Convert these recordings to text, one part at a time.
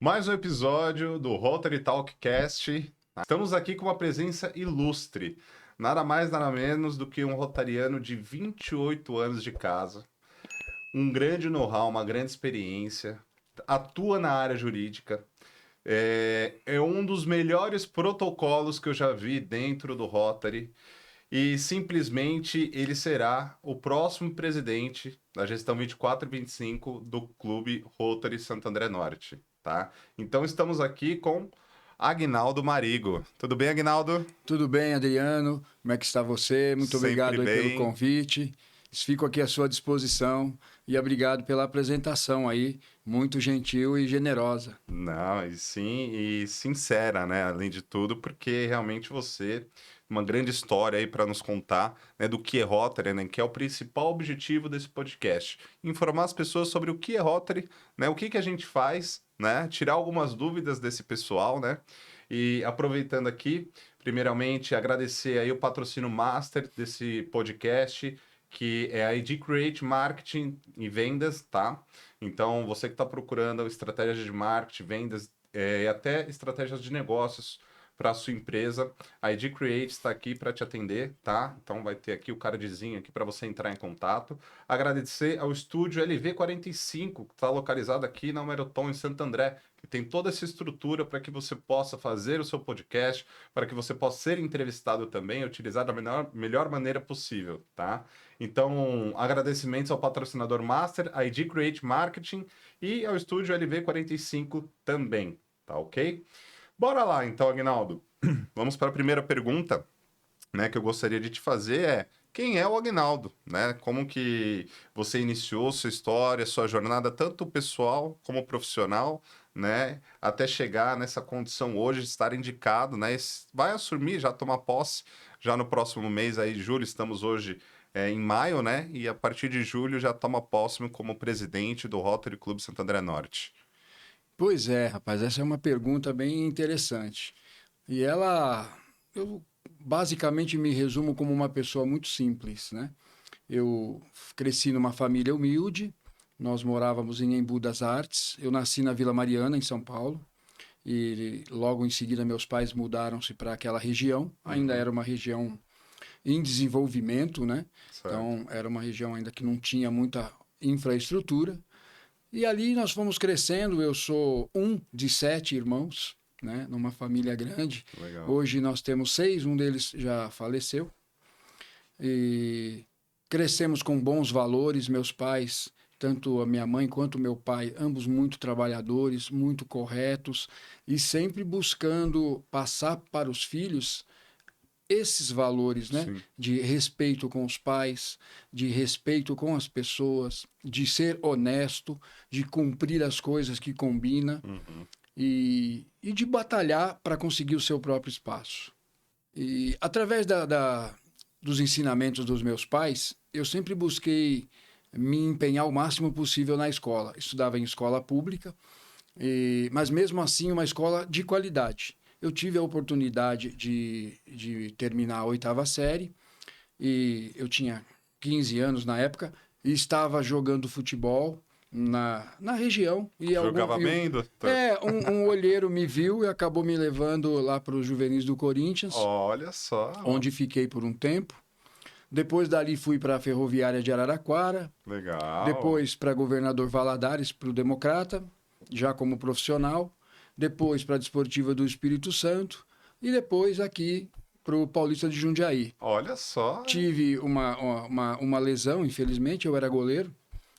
Mais um episódio do Rotary Talkcast. Estamos aqui com uma presença ilustre. Nada mais, nada menos do que um rotariano de 28 anos de casa. Um grande know-how, uma grande experiência. Atua na área jurídica. É um dos melhores protocolos que eu já vi dentro do Rotary. E simplesmente ele será o próximo presidente da gestão 24 e 25 do Clube Rotary Santo André Norte, tá? Então estamos aqui com Aguinaldo Marigo. Tudo bem, Aguinaldo? Tudo bem, Adriano? Como é que está você? Muito obrigado aí pelo bem. convite. Fico aqui à sua disposição e obrigado pela apresentação aí, muito gentil e generosa. Não, e sim, e sincera, né? Além de tudo, porque realmente você uma grande história aí para nos contar, né, do que é Rotary, né, que é o principal objetivo desse podcast. Informar as pessoas sobre o que é Rotary, né, o que a gente faz, né, tirar algumas dúvidas desse pessoal, né, e aproveitando aqui, primeiramente, agradecer aí o patrocínio master desse podcast, que é a ID Create Marketing e Vendas, tá? Então, você que está procurando estratégias de marketing, vendas e até estratégias de negócios para a sua empresa, a ID Create está aqui para te atender, tá? Então vai ter aqui o cardzinho aqui para você entrar em contato. Agradecer ao estúdio LV45, que está localizado aqui na Maroton, em Santo André, que tem toda essa estrutura para que você possa fazer o seu podcast, para que você possa ser entrevistado também, utilizar da melhor maneira possível, tá? Então, agradecimentos ao patrocinador Master, a ID Create Marketing e ao estúdio LV45 também, tá ok? Bora lá, então, Aguinaldo. Vamos para a primeira pergunta, né, que eu gostaria de te fazer quem é o Aguinaldo, né? Como que você iniciou sua história, sua jornada, tanto pessoal como profissional, né? Até chegar nessa condição hoje de estar indicado, né? Vai assumir, já tomar posse, já no próximo mês aí, julho, estamos hoje em maio, né? E a partir de julho já toma posse como presidente do Rotary Clube Santo André Norte. Pois é, rapaz, essa é uma pergunta bem interessante. E eu basicamente me resumo como uma pessoa muito simples, né? Eu cresci numa família humilde, nós morávamos em Embu das Artes, eu nasci na Vila Mariana, em São Paulo, e logo em seguida meus pais mudaram-se para aquela região, ainda era uma região em desenvolvimento, né? Certo. Então, era uma região ainda que não tinha muita infraestrutura. E ali nós fomos crescendo. Eu sou um de 7 irmãos, né? Numa família grande. Legal. Hoje nós temos 6, um deles já faleceu. E crescemos com bons valores. Meus pais, tanto a minha mãe quanto o meu pai, ambos muito trabalhadores, muito corretos e sempre buscando passar para os filhos esses valores, né? Sim. De respeito com os pais, de respeito com as pessoas, de ser honesto, de cumprir as coisas que combina e de batalhar para conseguir o seu próprio espaço. E através dos ensinamentos dos meus pais, eu sempre busquei me empenhar o máximo possível na escola. Estudava em escola pública, mas mesmo assim uma escola de qualidade. Eu tive a oportunidade de terminar a 8ª série e eu tinha 15 anos na época e estava jogando futebol na região. E Jogava bem, doutor? Um olheiro me viu e acabou me levando lá para os juvenis do Corinthians. Olha só. Onde fiquei por um tempo. Depois dali fui para a Ferroviária de Araraquara. Legal. Depois para Governador Valadares, para o Democrata, já como profissional. Depois para a Desportiva do Espírito Santo e depois aqui para o Paulista de Jundiaí. Olha só. Tive uma lesão, infelizmente, eu era goleiro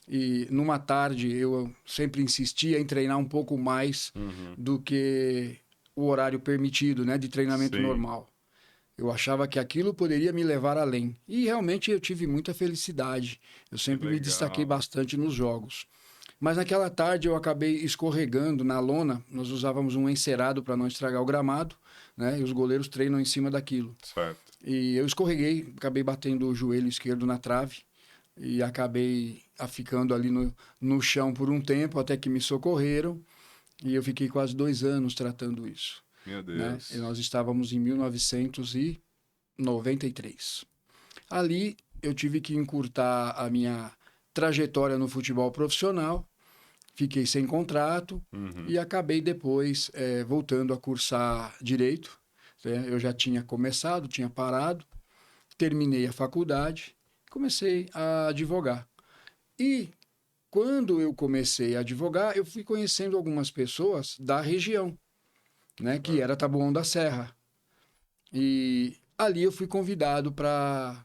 e numa tarde eu sempre insistia em treinar um pouco mais do que o horário permitido, né, de treinamento normal. Eu achava que aquilo poderia me levar além e realmente eu tive muita felicidade. Eu sempre me destaquei bastante nos jogos. Mas naquela tarde eu acabei escorregando na lona. Nós usávamos um encerado para não estragar o gramado, né? E os goleiros treinam em cima daquilo. Certo. E eu escorreguei, acabei batendo o joelho esquerdo na trave e acabei ficando ali no chão por um tempo até que me socorreram. E eu fiquei quase 2 anos tratando isso. Meu Deus. Né? E nós estávamos em 1993. Ali eu tive que encurtar a minha trajetória no futebol profissional fiquei sem contrato e acabei depois voltando a cursar Direito. Né? Eu já tinha começado, tinha parado, terminei a faculdade, comecei a advogar. E quando eu comecei a advogar, eu fui conhecendo algumas pessoas da região, né, que era Taboão da Serra. E ali eu fui convidado para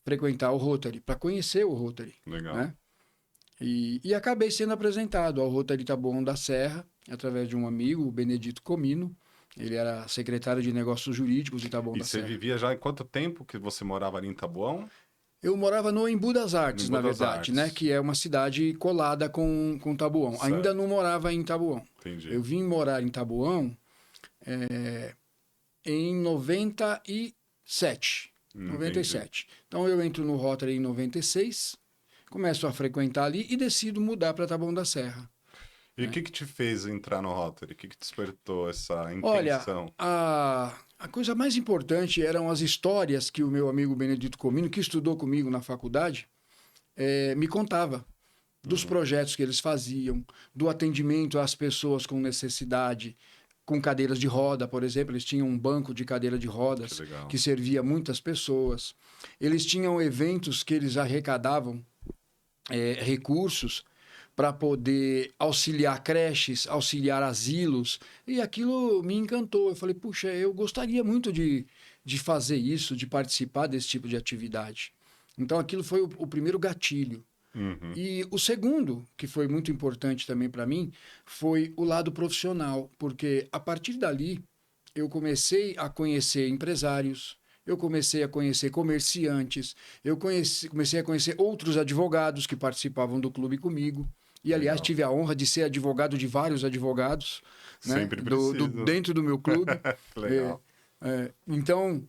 frequentar o Rotary, para conhecer o Rotary. Legal. Né? E acabei sendo apresentado ao Rotary Taboão da Serra, através de um amigo, o Benedito Comino. Ele era secretário de Negócios Jurídicos de Taboão E da você Serra. vivia já em quanto tempo que você morava ali em Taboão? Eu morava no Embu das Artes, Embu na das verdade, Artes. né? Que é uma cidade colada com Taboão. Certo. Ainda não morava em Taboão. Entendi. Eu vim morar em Taboão em 97. Então eu entro no Rotary em 96, começo a frequentar ali e decido mudar para Taboão da Serra. E o que te fez entrar no Rotary? O que despertou essa Olha, intenção? a coisa mais importante eram as histórias que o meu amigo Benedito Comino, que estudou comigo na faculdade, me contava. Dos projetos que eles faziam, do atendimento às pessoas com necessidade, com cadeiras de roda, por exemplo. Eles tinham um banco de cadeira de rodas que servia muitas pessoas. Eles tinham eventos que eles arrecadavam recursos para poder auxiliar creches, auxiliar asilos, e aquilo me encantou. Eu falei, puxa, eu gostaria muito de fazer isso, de participar desse tipo de atividade. Então, aquilo foi o primeiro gatilho. E o segundo, que foi muito importante também para mim, foi o lado profissional, porque a partir dali eu comecei a conhecer empresários, eu comecei a conhecer comerciantes, eu comecei a conhecer outros advogados que participavam do clube comigo. E, aliás, tive a honra de ser advogado de vários advogados, né? Sempre preciso. Dentro do meu clube. Legal. Então,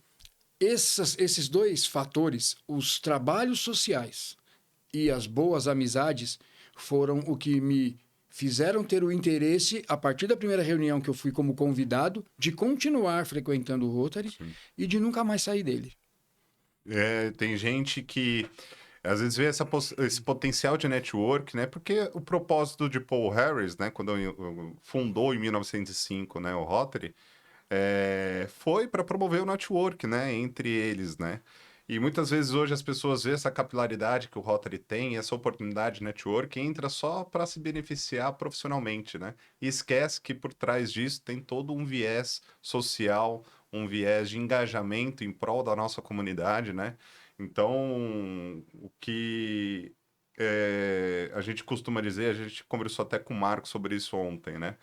esses dois fatores, os trabalhos sociais e as boas amizades, foram o que me fizeram ter o interesse, a partir da primeira reunião que eu fui como convidado, de continuar frequentando o Rotary e de nunca mais sair dele. Tem gente que às vezes vê esse potencial de network, né? Porque o propósito de Paul Harris, né? Quando fundou em 1905, né, o Rotary, foi para promover o network, né? Entre eles, né? E muitas vezes hoje as pessoas veem essa capilaridade que o Rotary tem, essa oportunidade de network, entra só para se beneficiar profissionalmente, né? E esquece que por trás disso tem todo um viés social, um viés de engajamento em prol da nossa comunidade, né? Então, o que a gente costuma dizer, a gente conversou até com o Marco sobre isso ontem, né?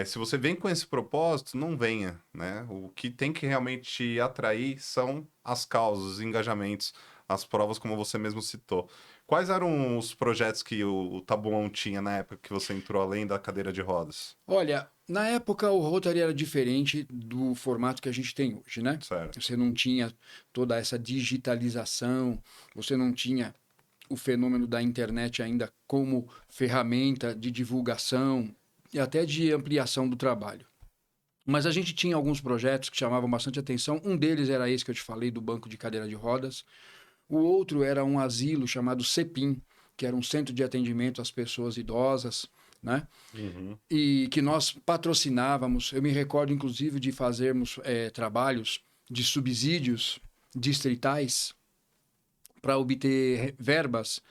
Se você vem com esse propósito, não venha, né? O que tem que realmente atrair são as causas, os engajamentos, as provas, como você mesmo citou. Quais eram os projetos que o Taboão tinha na época que você entrou, além da cadeira de rodas? Olha, na época o Rotary era diferente do formato que a gente tem hoje, né? Certo. Você não tinha toda essa digitalização, você não tinha o fenômeno da internet ainda como ferramenta de divulgação e até de ampliação do trabalho. Mas a gente tinha alguns projetos que chamavam bastante atenção. Um deles era esse que eu te falei, do banco de cadeira de rodas. O outro era um asilo chamado CEPIM, que era um centro de atendimento às pessoas idosas, né? E que nós patrocinávamos. Eu me recordo, inclusive, de fazermos trabalhos de subsídios distritais para obter verbas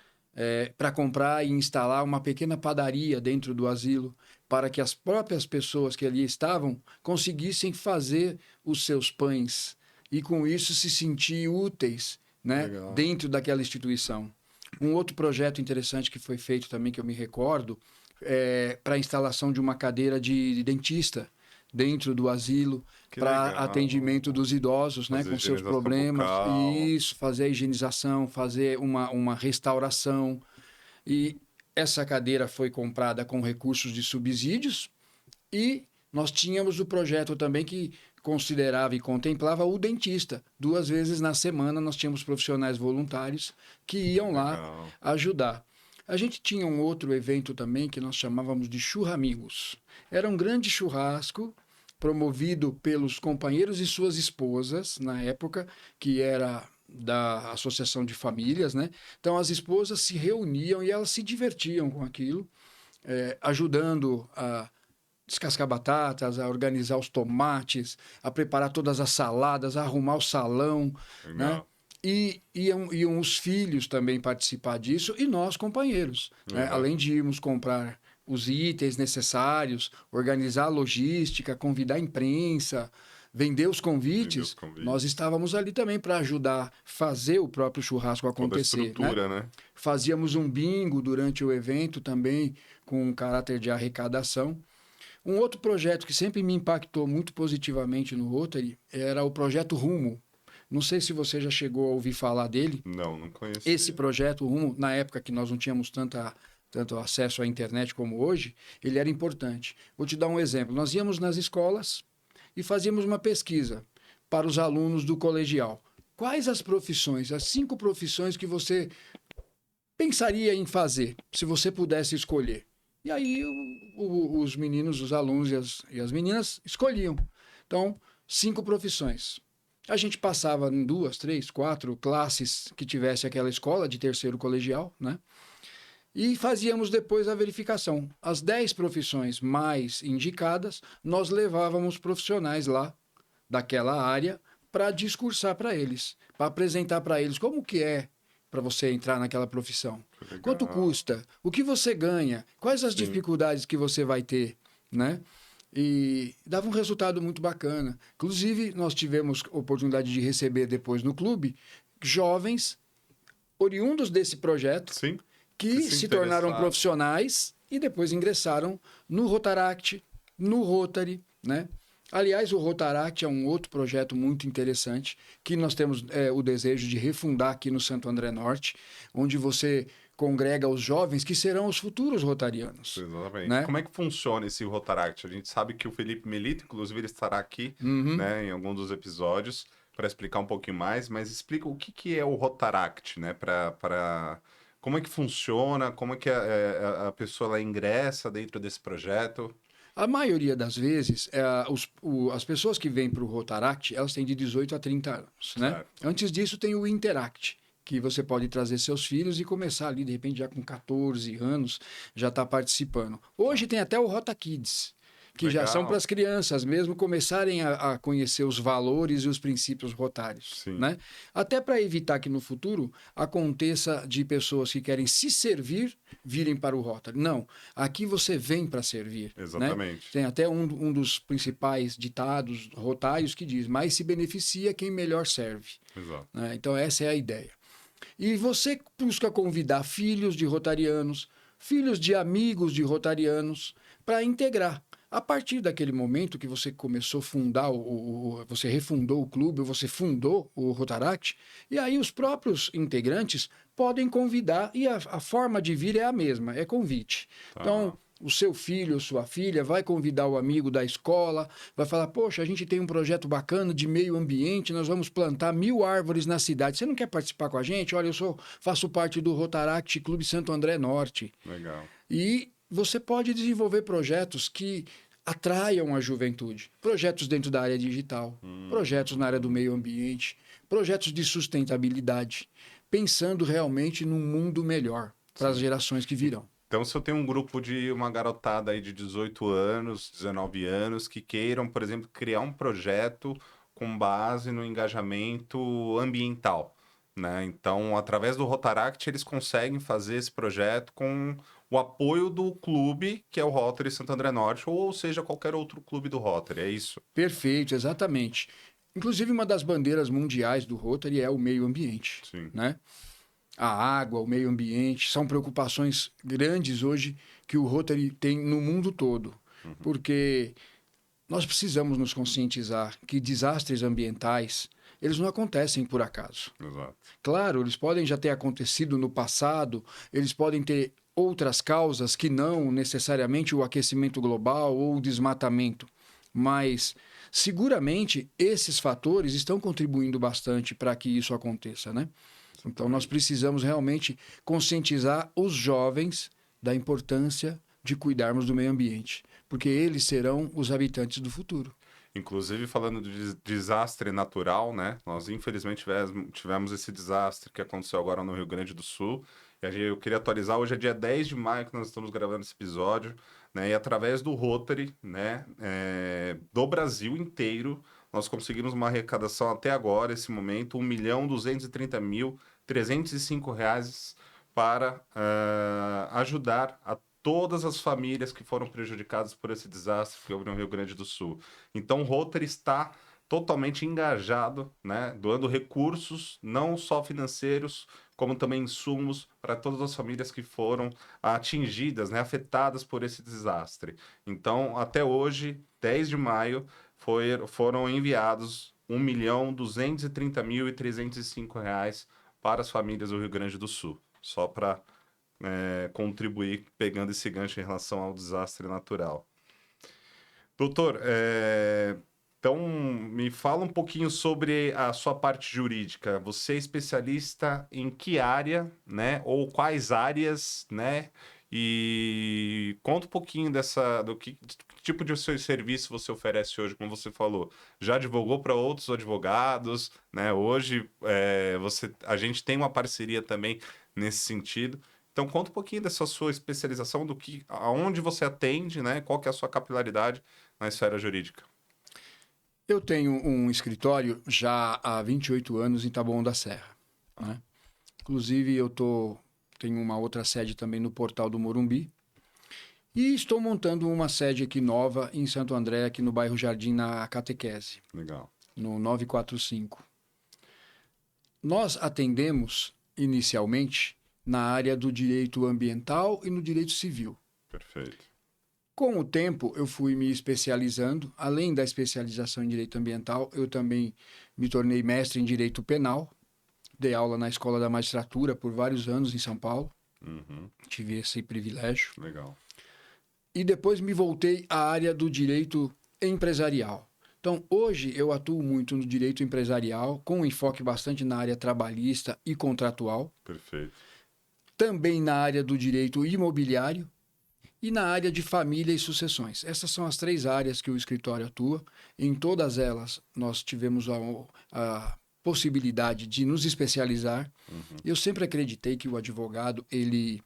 para comprar e instalar uma pequena padaria dentro do asilo, para que as próprias pessoas que ali estavam conseguissem fazer os seus pães e, com isso, se sentir úteis, né, dentro daquela instituição. Um outro projeto interessante que foi feito também, que eu me recordo, para a instalação de uma cadeira de dentista dentro do asilo, para atendimento dos idosos, né, com seus problemas. Isso, fazer a higienização, fazer uma restauração. E essa cadeira foi comprada com recursos de subsídios e nós tínhamos o projeto também que considerava e contemplava o dentista. 2 vezes na semana nós tínhamos profissionais voluntários que iam lá ajudar. A gente tinha um outro evento também que nós chamávamos de Churramigos. Era um grande churrasco promovido pelos companheiros e suas esposas, na época, que era da Associação de Famílias, né? Então, as esposas se reuniam e elas se divertiam com aquilo. ajudando a descascar batatas, a organizar os tomates, a preparar todas as saladas, a arrumar o salão, né? Legal. E iam os filhos também participar disso e nós, companheiros, né? Uhum. Além de irmos comprar os itens necessários, organizar a logística, convidar a imprensa, vender os convites, nós estávamos ali também para ajudar a fazer o próprio churrasco Toda a acontecer, né? estrutura, né? Fazíamos um bingo durante o evento também, com um caráter de arrecadação. Um outro projeto que sempre me impactou muito positivamente no Rotary era o projeto Rumo. Não sei se você já chegou a ouvir falar dele. Não, não conhecia. Esse projeto Rumo, na época que nós não tínhamos tanto acesso à internet como hoje, ele era importante. Vou te dar um exemplo. Nós íamos nas escolas e fazíamos uma pesquisa para os alunos do colegial. Quais as profissões, as 5 profissões que você pensaria em fazer, se você pudesse escolher? E aí os meninos, os alunos e as meninas escolhiam. Então, 5 profissões. A gente passava em 2, 3, 4 classes que tivesse aquela escola de terceiro colegial, né? E fazíamos depois a verificação. As 10 profissões mais indicadas, nós levávamos profissionais lá daquela área para discursar para eles, para apresentar para eles como que é para você entrar naquela profissão. Legal. Quanto custa? O que você ganha? Quais as dificuldades que você vai ter, né? E dava um resultado muito bacana. Inclusive, nós tivemos oportunidade de receber depois no clube jovens oriundos desse projeto, Sim. que se tornaram profissionais e depois ingressaram no Rotaract, no Rotary, né? Aliás, o Rotaract é um outro projeto muito interessante que nós temos o desejo de refundar aqui no Santo André Norte, onde você congrega os jovens que serão os futuros rotarianos. Exatamente. Né? Como é que funciona esse Rotaract? A gente sabe que o Felipe Melito, inclusive, ele estará aqui, né, em algum dos episódios para explicar um pouquinho mais, mas explica o que é o Rotaract, né? Como é que funciona, como é que a pessoa ela ingressa dentro desse projeto? A maioria das vezes, as pessoas que vêm para o Rotaract, elas têm de 18 a 30 anos, né? Certo. Antes disso tem o Interact, que você pode trazer seus filhos e começar ali, de repente, já com 14 anos, já está participando. Hoje tem até o Rota Kids, que já são para as crianças mesmo começarem a conhecer os valores e os princípios rotários. Sim. Né? Até para evitar que no futuro aconteça de pessoas que querem se servir virem para o Rotary. Não, aqui você vem para servir. Exatamente. Né? Tem até um dos principais ditados rotários que diz: mais se beneficia quem melhor serve. Exato. Né? Então essa é a ideia. E você busca convidar filhos de rotarianos, filhos de amigos de rotarianos, para integrar. A partir daquele momento que você começou a fundar, você refundou o clube, você fundou o Rotaract, e aí os próprios integrantes podem convidar, e a forma de vir é a mesma, é convite. Tá. Então, o seu filho ou sua filha vai convidar o amigo da escola, vai falar: poxa, a gente tem um projeto bacana de meio ambiente, nós vamos plantar 1000 árvores na cidade. Você não quer participar com a gente? Olha, faço parte do Rotaract Clube Santo André Norte. Legal. E você pode desenvolver projetos que atraiam a juventude. Projetos dentro da área digital, projetos na área do meio ambiente, projetos de sustentabilidade, pensando realmente num mundo melhor para as gerações que virão. Então, se eu tenho um grupo de uma garotada aí de 18 anos, 19 anos, que queiram, por exemplo, criar um projeto com base no engajamento ambiental, né? Então, através do Rotaract, eles conseguem fazer esse projeto com o apoio do clube, que é o Rotary Santo André Norte, ou seja, qualquer outro clube do Rotary, é isso? Perfeito, exatamente. Inclusive, uma das bandeiras mundiais do Rotary é o meio ambiente. Sim. Né? A água, o meio ambiente, são preocupações grandes hoje que o Rotary tem no mundo todo. Porque nós precisamos nos conscientizar que desastres ambientais, eles não acontecem por acaso. Exato. Claro, eles podem já ter acontecido no passado, eles podem ter outras causas que não necessariamente o aquecimento global ou o desmatamento, mas seguramente esses fatores estão contribuindo bastante para que isso aconteça, né? Então nós precisamos realmente conscientizar os jovens da importância de cuidarmos do meio ambiente, porque eles serão os habitantes do futuro. Inclusive, falando de desastre natural, né? Nós, infelizmente, tivemos esse desastre que aconteceu agora no Rio Grande do Sul. Eu queria atualizar, hoje é dia 10 de maio que nós estamos gravando esse episódio, né? E através do Rotary, né, do Brasil inteiro, nós conseguimos uma arrecadação até agora, esse momento, R$ 1.230.305 para ajudar a todas as famílias que foram prejudicadas por esse desastre que houve no Rio Grande do Sul. Então, o Rotary está totalmente engajado, né, doando recursos, não só financeiros, como também insumos para todas as famílias que foram atingidas, né, afetadas por esse desastre. Então, até hoje, 10 de maio, foram enviados R$ 1.230.305 para as famílias do Rio Grande do Sul, só para contribuir, pegando esse gancho em relação ao desastre natural. Doutor, então me fala um pouquinho sobre a sua parte jurídica. Você é especialista em que área, né? Ou quais áreas, né? E conta um pouquinho do que tipo de serviço você oferece hoje, como você falou. Já advogou para outros advogados, né? Hoje a gente tem uma parceria também nesse sentido. Então conta um pouquinho dessa sua especialização, aonde você atende, né? Qual que é a sua capilaridade na esfera jurídica. Eu tenho um escritório já há 28 anos em Taboão da Serra, né? Inclusive, tenho uma outra sede também no Portal do Morumbi. E estou montando uma sede aqui nova em Santo André, aqui no bairro Jardim, na Catequese. Legal. No 945. Nós atendemos, inicialmente, na área do direito ambiental e no direito civil. Perfeito. Com o tempo, eu fui me especializando. Além da especialização em direito ambiental, eu também me tornei mestre em direito penal. Dei aula na Escola da Magistratura por vários anos em São Paulo. Uhum. Tive esse privilégio. Legal. E depois me voltei à área do direito empresarial. Então, hoje eu atuo muito no direito empresarial, com um enfoque bastante na área trabalhista e contratual. Perfeito. Também na área do direito imobiliário e na área de família e sucessões. Essas são as 3 áreas que o escritório atua. Em todas elas, nós tivemos a possibilidade de nos especializar. Uhum. Eu sempre acreditei que o advogado ele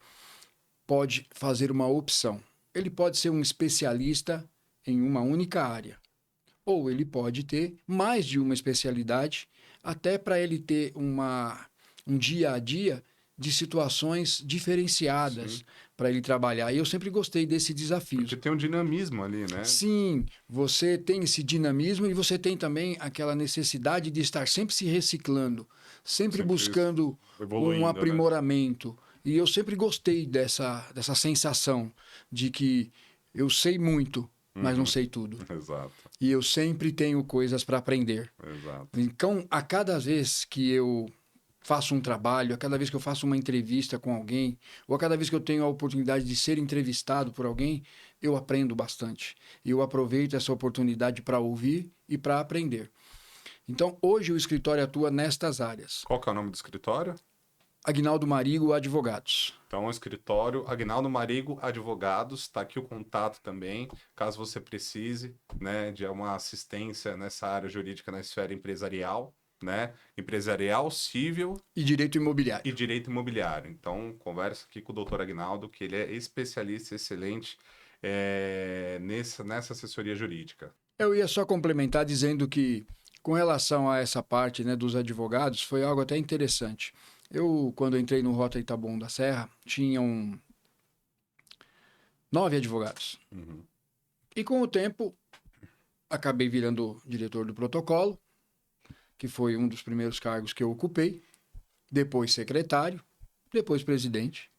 pode fazer uma opção. Ele pode ser um especialista em uma única área. Ou ele pode ter mais de uma especialidade, até para ele ter um dia a dia de situações diferenciadas para ele trabalhar. E eu sempre gostei desse desafio. Porque tem um dinamismo ali, né? Sim, você tem esse dinamismo e você tem também aquela necessidade de estar sempre se reciclando, sempre buscando um aprimoramento. Né? E eu sempre gostei dessa sensação de que eu sei muito, mas não sei tudo. Exato. E eu sempre tenho coisas para aprender. Exato. Então, a cada vez que eu faço um trabalho, a cada vez que eu faço uma entrevista com alguém, ou a cada vez que eu tenho a oportunidade de ser entrevistado por alguém, eu aprendo bastante. E eu aproveito essa oportunidade para ouvir e para aprender. Então, hoje o escritório atua nestas áreas. Qual que é o nome do escritório? Aguinaldo Marigo Advogados. Então, o escritório Aguinaldo Marigo Advogados, está aqui o contato também, caso você precise, né, de uma assistência nessa área jurídica na esfera empresarial, né, empresarial, civil e direito imobiliário. E direito imobiliário. Então, conversa aqui com o doutor Aguinaldo, que ele é especialista excelente nessa assessoria jurídica. Eu ia só complementar dizendo que, com relação a essa parte, né, dos advogados, foi algo até interessante. Eu, quando entrei no Rotary Taboão da Serra, tinham 9 advogados. Uhum. E com o tempo, acabei virando diretor do protocolo, que foi um dos primeiros cargos que eu ocupei, depois secretário, depois presidente.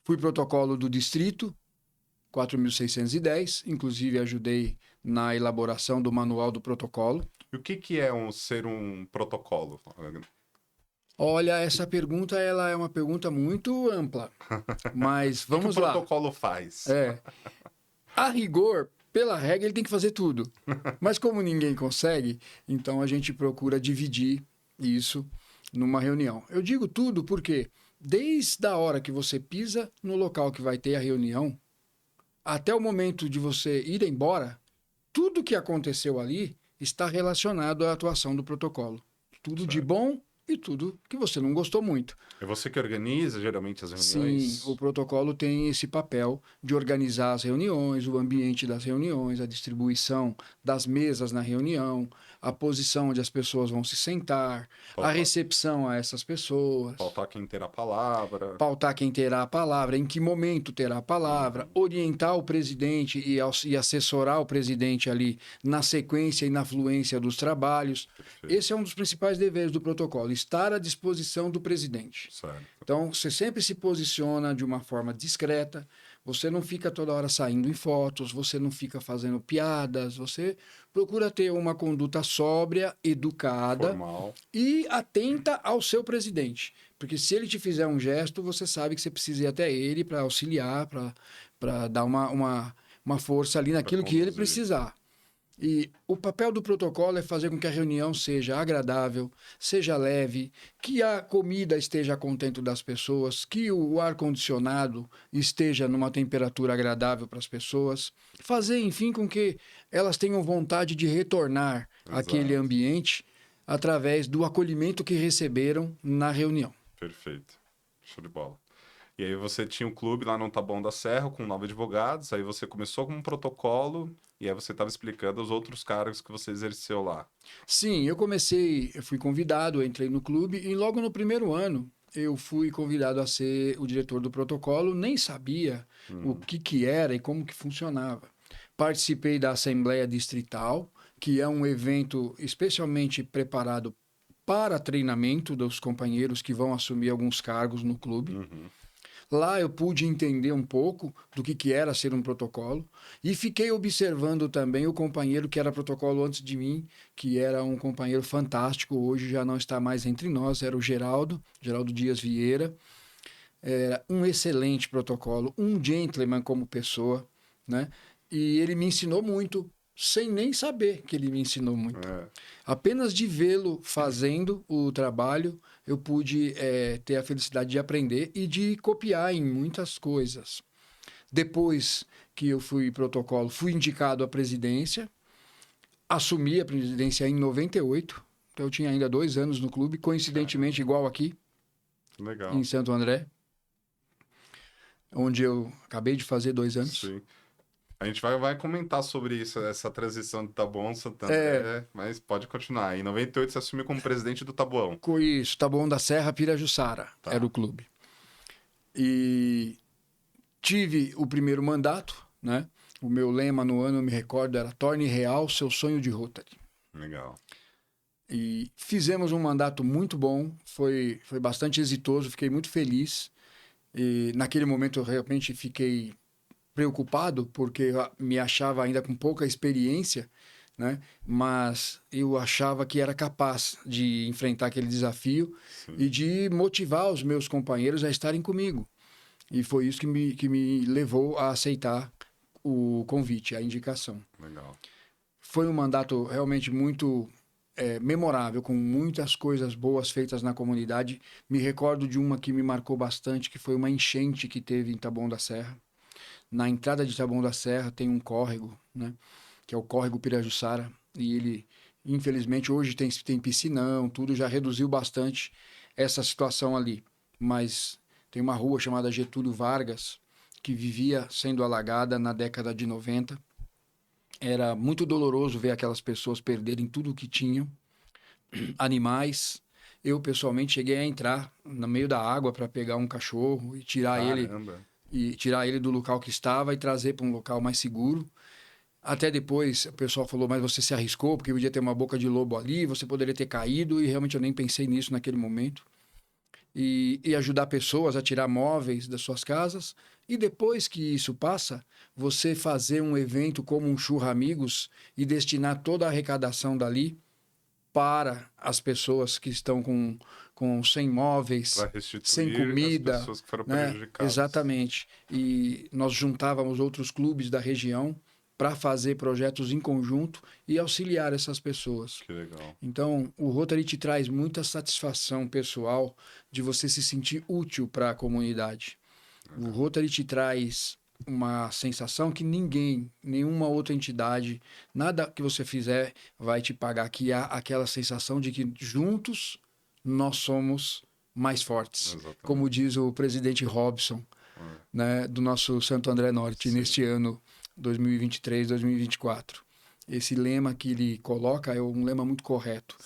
Fui protocolo do distrito, 4.610, inclusive ajudei na elaboração do manual do protocolo. E o que é ser um protocolo? Olha, essa pergunta ela é uma pergunta muito ampla, mas vamos lá. O que o protocolo faz? A rigor, pela regra, ele tem que fazer tudo. Mas como ninguém consegue, então a gente procura dividir isso numa reunião. Eu digo tudo porque desde a hora que você pisa no local que vai ter a reunião, até o momento de você ir embora, tudo que aconteceu ali está relacionado à atuação do protocolo. Tudo certo. De bom e tudo que você não gostou muito. É você que organiza geralmente as Sim, reuniões? o protocolo tem esse papel de organizar as reuniões, o ambiente das reuniões, a distribuição das mesas na reunião, a posição onde as pessoas vão se sentar, a Pautar, recepção a essas pessoas, pautar quem terá a palavra. pautar quem terá a palavra, em que momento terá a palavra, Uhum, orientar o presidente e assessorar o presidente ali na sequência e na fluência dos trabalhos. perfeito. Esse é um dos principais deveres do protocolo, estar à disposição do presidente. Certo. Então, você sempre se posiciona de uma forma discreta, você não fica toda hora saindo em fotos, você não fica fazendo piadas, você procura ter uma conduta sóbria, educada Formal. e atenta ao seu presidente. Porque se ele te fizer um gesto, você sabe que você precisa ir até ele para auxiliar, para dar uma força ali Para naquilo que ele conduzir. precisar. E o papel do protocolo é fazer com que a reunião seja agradável, seja leve, que a comida esteja a contento das pessoas, que o ar-condicionado esteja numa temperatura agradável para as pessoas. Fazer, enfim, com que elas tenham vontade de retornar àquele Exato. ambiente através do acolhimento que receberam na reunião. Perfeito. Show de bola. E aí você tinha um clube lá no Taboão da Serra com 9 advogados, aí você começou com um protocolo e aí você estava explicando os outros cargos que você exerceu lá. Sim, eu fui convidado, eu entrei no clube e logo no primeiro ano eu fui convidado a ser o diretor do protocolo, nem sabia o que era e como que funcionava. Participei da Assembleia Distrital, que é um evento especialmente preparado para treinamento dos companheiros que vão assumir alguns cargos no clube. Uhum. Lá eu pude entender um pouco do que era ser um protocolo e fiquei observando também o companheiro que era protocolo antes de mim, que era um companheiro fantástico, hoje já não está mais entre nós, era o Geraldo Dias Vieira. Era um excelente protocolo, um gentleman como pessoa, né? E ele me ensinou muito, sem nem saber que ele me ensinou muito. É, Apenas de vê-lo fazendo o trabalho, eu pude ter a felicidade de aprender e de copiar em muitas coisas. Depois que eu fui protocolo, fui indicado à presidência, assumi a presidência em 98, então eu tinha ainda 2 anos no clube, coincidentemente igual aqui, legal. em Santo André, onde eu acabei de fazer 2 anos. Sim. A gente vai comentar sobre isso, essa transição do Taboão Santo É, André, mas pode continuar. Em 98 você assumiu como presidente do Taboão. com isso, Taboão da Serra, Pirajussara, era Tá. o clube. E tive o primeiro mandato, né? O meu lema no ano, eu me recordo, era torne real seu sonho de Rotary. Legal. E fizemos um mandato muito bom, foi bastante exitoso, fiquei muito feliz. E naquele momento eu realmente fiquei preocupado, porque eu me achava ainda com pouca experiência, né? Mas eu achava que era capaz de enfrentar aquele desafio Sim. e de motivar os meus companheiros a estarem comigo. E foi isso que me levou a aceitar o convite, a indicação. Legal. Foi um mandato realmente muito memorável, com muitas coisas boas feitas na comunidade. Me recordo de uma que me marcou bastante, que foi uma enchente que teve em Taboão da Serra. Na entrada de Taboão da Serra tem um córrego, né, que é o córrego Pirajussara, e ele, infelizmente, hoje tem piscinão, tudo, já reduziu bastante essa situação ali. Mas tem uma rua chamada Getúlio Vargas, que vivia sendo alagada na década de 90. Era muito doloroso ver aquelas pessoas perderem tudo o que tinham, animais. Eu, pessoalmente, cheguei a entrar no meio da água para pegar um cachorro Caramba. e tirar ele do local que estava e trazer para um local mais seguro. Até depois o pessoal falou, mas você se arriscou porque podia ter uma boca de lobo ali, você poderia ter caído, e realmente eu nem pensei nisso naquele momento. E ajudar pessoas a tirar móveis das suas casas. E depois que isso passa, você fazer um evento como um Churra Amigos e destinar toda a arrecadação dali para as pessoas que estão sem móveis, Para sem restituir as comida, pessoas que foram né? prejudicadas. Exatamente. E nós juntávamos outros clubes da região para fazer projetos em conjunto e auxiliar essas pessoas. Que legal. Então, o Rotary te traz muita satisfação pessoal de você se sentir útil para a comunidade. O Rotary te traz uma sensação que nenhuma outra entidade, nada que você fizer vai te pagar, que há aquela sensação de que juntos nós somos mais fortes. Exatamente. Como diz o presidente Robson, né, do nosso Santo André Norte, Sim. neste ano 2023, 2024. Esse lema que ele coloca é um lema muito correto.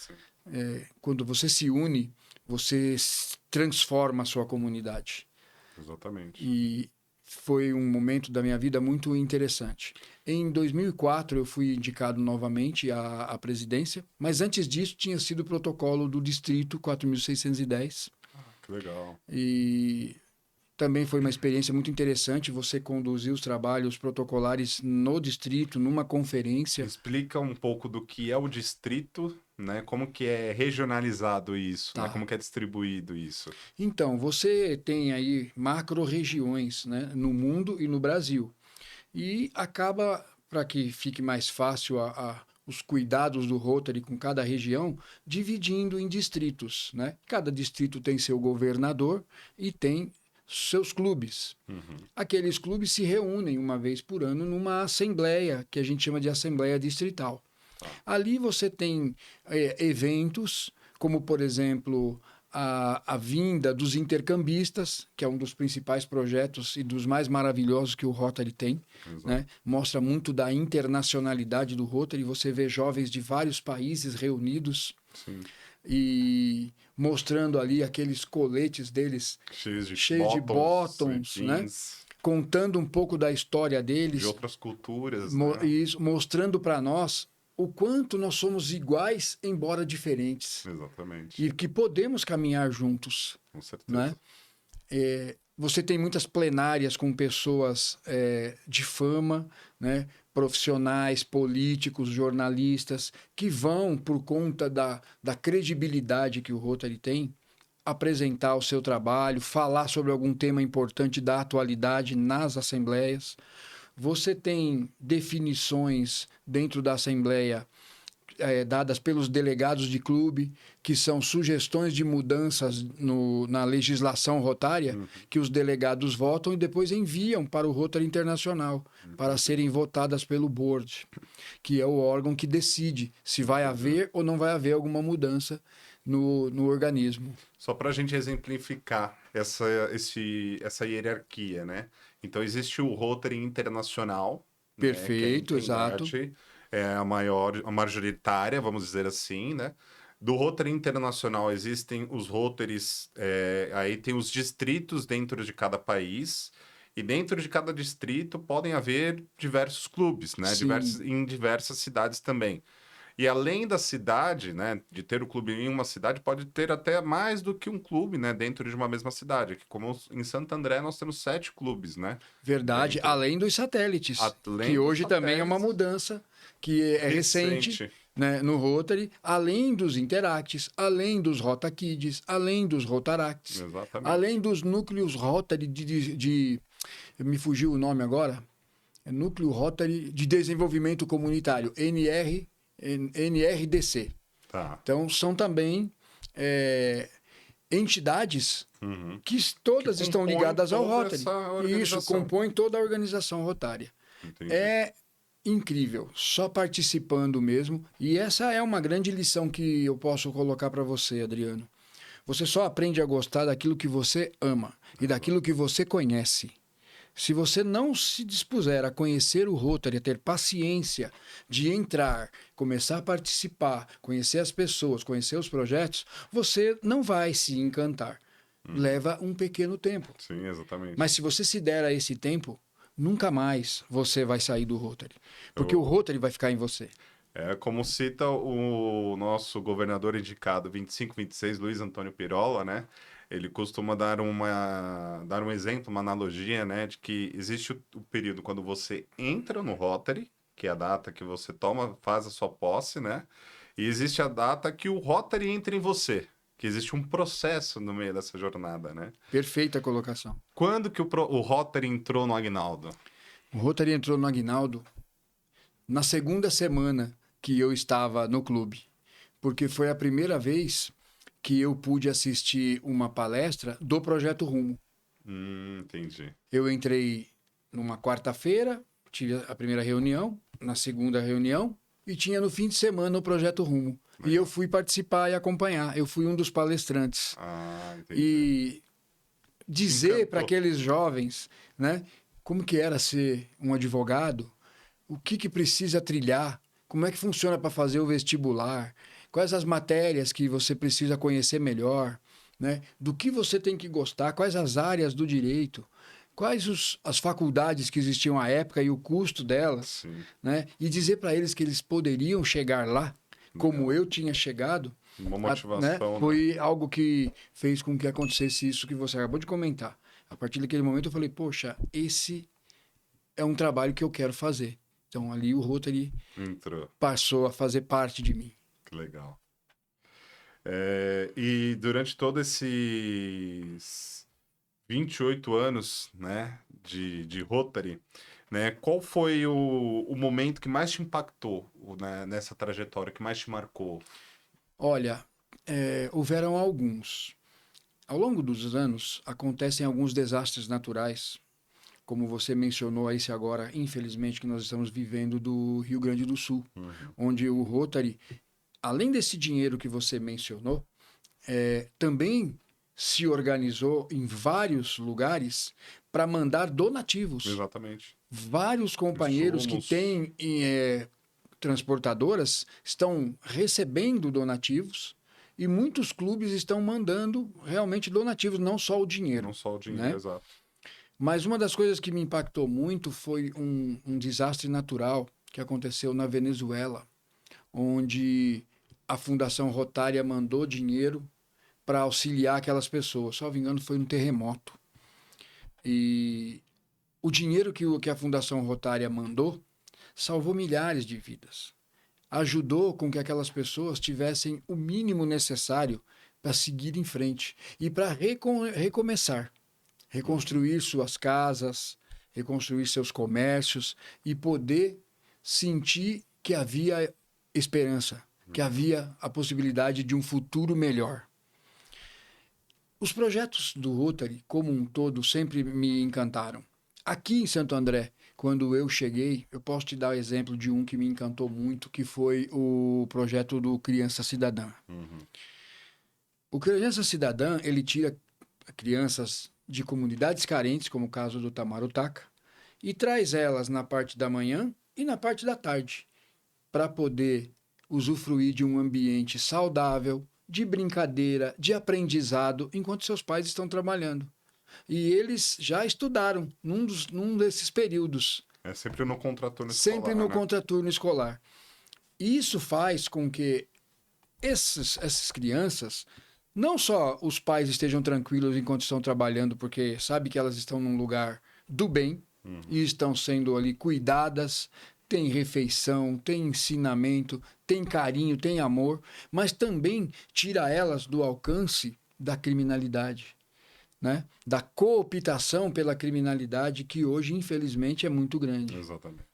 Quando você se une, você transforma a sua comunidade. Exatamente. E foi um momento da minha vida muito interessante. Em 2004, eu fui indicado novamente à presidência, mas antes disso tinha sido o protocolo do Distrito 4.610. Que legal. E também foi uma experiência muito interessante você conduzir os trabalhos protocolares no distrito, numa conferência. Explica um pouco do que é o distrito, né? Como que é regionalizado isso, Tá. né? Como que é distribuído isso. Então, você tem aí macro-regiões, né, no mundo e no Brasil. E acaba, para que fique mais fácil os cuidados do Rotary com cada região, dividindo em distritos, né? Cada distrito tem seu governador e tem seus clubes. Aqueles clubes se reúnem uma vez por ano numa assembleia, que a gente chama de Assembleia Distrital. Ali você tem eventos, como, por exemplo, a vinda dos intercambistas, que é um dos principais projetos e dos mais maravilhosos que o Rotary tem. Né? Mostra muito da internacionalidade do Rotary. Você vê jovens de vários países reunidos. Sim. E mostrando ali aqueles coletes deles cheios de bottoms, né? Contando um pouco da história deles. De outras culturas. Isso, mostrando para nós o quanto nós somos iguais, embora diferentes. Exatamente. E que podemos caminhar juntos. Com certeza. Né? Você tem muitas plenárias com pessoas de fama, né? Profissionais, políticos, jornalistas, que vão, por conta da credibilidade que o Rotary tem, apresentar o seu trabalho, falar sobre algum tema importante da atualidade nas assembleias. Você tem definições dentro da assembleia dadas pelos delegados de clube, que são sugestões de mudanças na legislação rotária, que os delegados votam e depois enviam para o Rotary Internacional, para serem votadas pelo board, que é o órgão que decide se vai haver ou não vai haver alguma mudança no organismo. Só para a gente exemplificar essa hierarquia, né? Então, existe o Rotary Internacional. Perfeito, né? Que é a exato. É a majoritária, vamos dizer assim, né? Do Rotary Internacional existem os Rotaries, aí tem os distritos dentro de cada país, e dentro de cada distrito podem haver diversos clubes, né? Em diversas cidades também. E além da cidade, né, de ter o clube em uma cidade, pode ter até mais do que um clube, né, dentro de uma mesma cidade. Como em Santo André nós temos 7 clubes, né? Verdade, além dos satélites, que hoje também é uma mudança que é recente, né, no Rotary, além dos Interacts, além dos Rota Kids, além dos Rotaracts, além dos núcleos Rotary me fugiu o nome agora, é Núcleo Rotary de Desenvolvimento Comunitário, NRDC. Tá. Então, são também entidades que todas estão ligadas ao Rotary. Isso compõe toda a organização rotária. Entendi. É incrível, só participando mesmo. E essa é uma grande lição que eu posso colocar para você, Adriano. Você só aprende a gostar daquilo que você ama e daquilo que você conhece. Se você não se dispuser a conhecer o Rotary, a ter paciência de entrar, começar a participar, conhecer as pessoas, conhecer os projetos, você não vai se encantar. Leva um pequeno tempo. Sim, exatamente. Mas se você se der a esse tempo, nunca mais você vai sair do Rotary. Porque o Rotary vai ficar em você. É como cita o nosso governador indicado 25-26, Luiz Antônio Pirola, né? Ele costuma dar um exemplo, uma analogia, né? De que existe o período quando você entra no Rotary, que é a data que você faz a sua posse, né? E existe a data que o Rotary entra em você, que existe um processo no meio dessa jornada, né? Perfeita colocação. Quando que o Rotary entrou no Aguinaldo? O Rotary entrou no Aguinaldo na segunda semana que eu estava no clube, porque foi a primeira vez que eu pude assistir uma palestra do Projeto Rumo. Entendi. Eu entrei numa quarta-feira, tive a primeira reunião, na segunda reunião, e tinha no fim de semana o Projeto Rumo. E eu fui participar e acompanhar. Eu fui um dos palestrantes. Entendi. E dizer para Encantou. aqueles jovens, né, como que era ser um advogado, o que precisa trilhar, como é que funciona para fazer o vestibular, quais as matérias que você precisa conhecer melhor, né, do que você tem que gostar, quais as áreas do direito, quais as faculdades que existiam à época e o custo delas, Sim. né, e dizer para eles que eles poderiam chegar lá, como Legal. eu tinha chegado, Uma né, motivação, né? foi algo que fez com que acontecesse isso que você acabou de comentar. A partir daquele momento eu falei, poxa, esse é um trabalho que eu quero fazer. Então ali o Rotary Entrou. passou a fazer parte de mim. Que legal. E durante todos esses 28 anos, né, de Rotary, né, qual foi o momento que mais te impactou, né, nessa trajetória, que mais te marcou? Olha, houveram alguns. Ao longo dos anos, acontecem alguns desastres naturais, como você mencionou esse agora, infelizmente, que nós estamos vivendo do Rio Grande do Sul, onde o Rotary, além desse dinheiro que você mencionou, também se organizou em vários lugares para mandar donativos. Exatamente. Vários companheiros que Insumos. têm transportadoras estão recebendo donativos e muitos clubes estão mandando realmente donativos, não só o dinheiro. Não só o dinheiro, Né? exato. Mas uma das coisas que me impactou muito foi um desastre natural que aconteceu na Venezuela, onde a Fundação Rotária mandou dinheiro para auxiliar aquelas pessoas. Salvo engano, foi um terremoto. E o dinheiro que a Fundação Rotária mandou salvou milhares de vidas. Ajudou com que aquelas pessoas tivessem o mínimo necessário para seguir em frente e para recomeçar, reconstruir suas casas, reconstruir seus comércios e poder sentir que havia esperança, que havia a possibilidade de um futuro melhor. Os projetos do Rotary, como um todo, sempre me encantaram. Aqui em Santo André, quando eu cheguei, eu posso te dar o exemplo de um que me encantou muito, que foi o projeto do Criança Cidadã. O Criança Cidadã, ele tira crianças de comunidades carentes, como o caso do Tamarutaca, e traz elas na parte da manhã e na parte da tarde, para poder usufruir de um ambiente saudável, de brincadeira, de aprendizado, enquanto seus pais estão trabalhando. E eles já estudaram num desses períodos. É sempre no contraturno Sempre escolar, no né? contraturno escolar. Isso faz com que essas crianças, não só os pais estejam tranquilos enquanto estão trabalhando, porque sabe que elas estão num lugar do bem e estão sendo ali cuidadas, tem refeição, tem ensinamento, tem carinho, tem amor, mas também tira elas do alcance da criminalidade. Né? Da cooptação pela criminalidade, que hoje, infelizmente, é muito grande. Exatamente.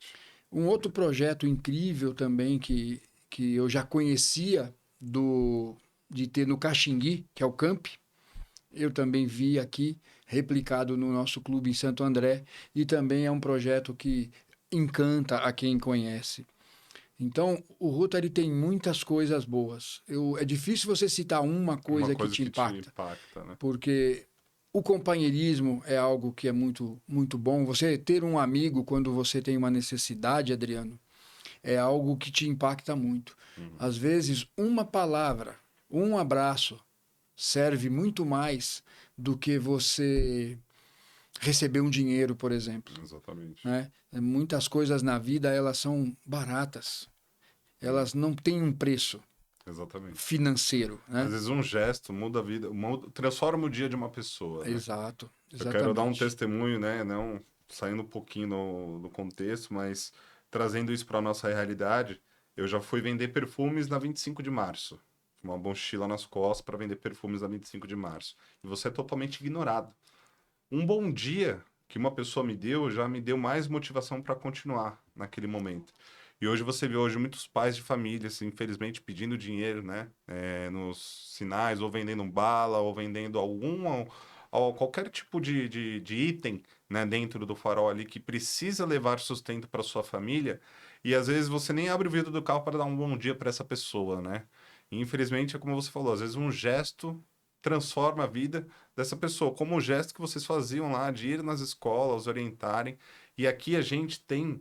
Um outro projeto incrível também que eu já conhecia de ter no Caxingui, que é o Camp, eu também vi aqui, replicado no nosso clube em Santo André, e também é um projeto que encanta a quem conhece. Então, o Rotary tem muitas coisas boas. É difícil você citar uma coisa que te impacta, né? porque o companheirismo é algo que é muito, muito bom. Você ter um amigo quando você tem uma necessidade, Adriano, é algo que te impacta muito. Às vezes, uma palavra, um abraço, serve muito mais do que você receber um dinheiro, por exemplo. Exatamente. Né? Muitas coisas na vida, elas são baratas. Elas não têm um preço Exatamente. financeiro. Né? Às vezes um gesto muda a vida, transforma o dia de uma pessoa, né? Exato. Eu quero dar um testemunho, né? Não saindo um pouquinho do contexto, mas trazendo isso para nossa realidade. Eu já fui vender perfumes na 25 de março. Uma mochila nas costas para vender perfumes na 25 de março. E você é totalmente ignorado. Um bom dia que uma pessoa me deu já me deu mais motivação para continuar naquele momento. E hoje você vê hoje muitos pais de famílias, infelizmente, pedindo dinheiro, né? Nos sinais, ou vendendo bala, ou vendendo qualquer tipo de item, né? Dentro do farol ali que precisa levar sustento para sua família. e às vezes você nem abre o vidro do carro para dar um bom dia para essa pessoa, né? E, infelizmente, é como você falou, às vezes um gesto transforma a vida dessa pessoa, como o gesto que vocês faziam lá de ir nas escolas, orientarem. E aqui a gente tem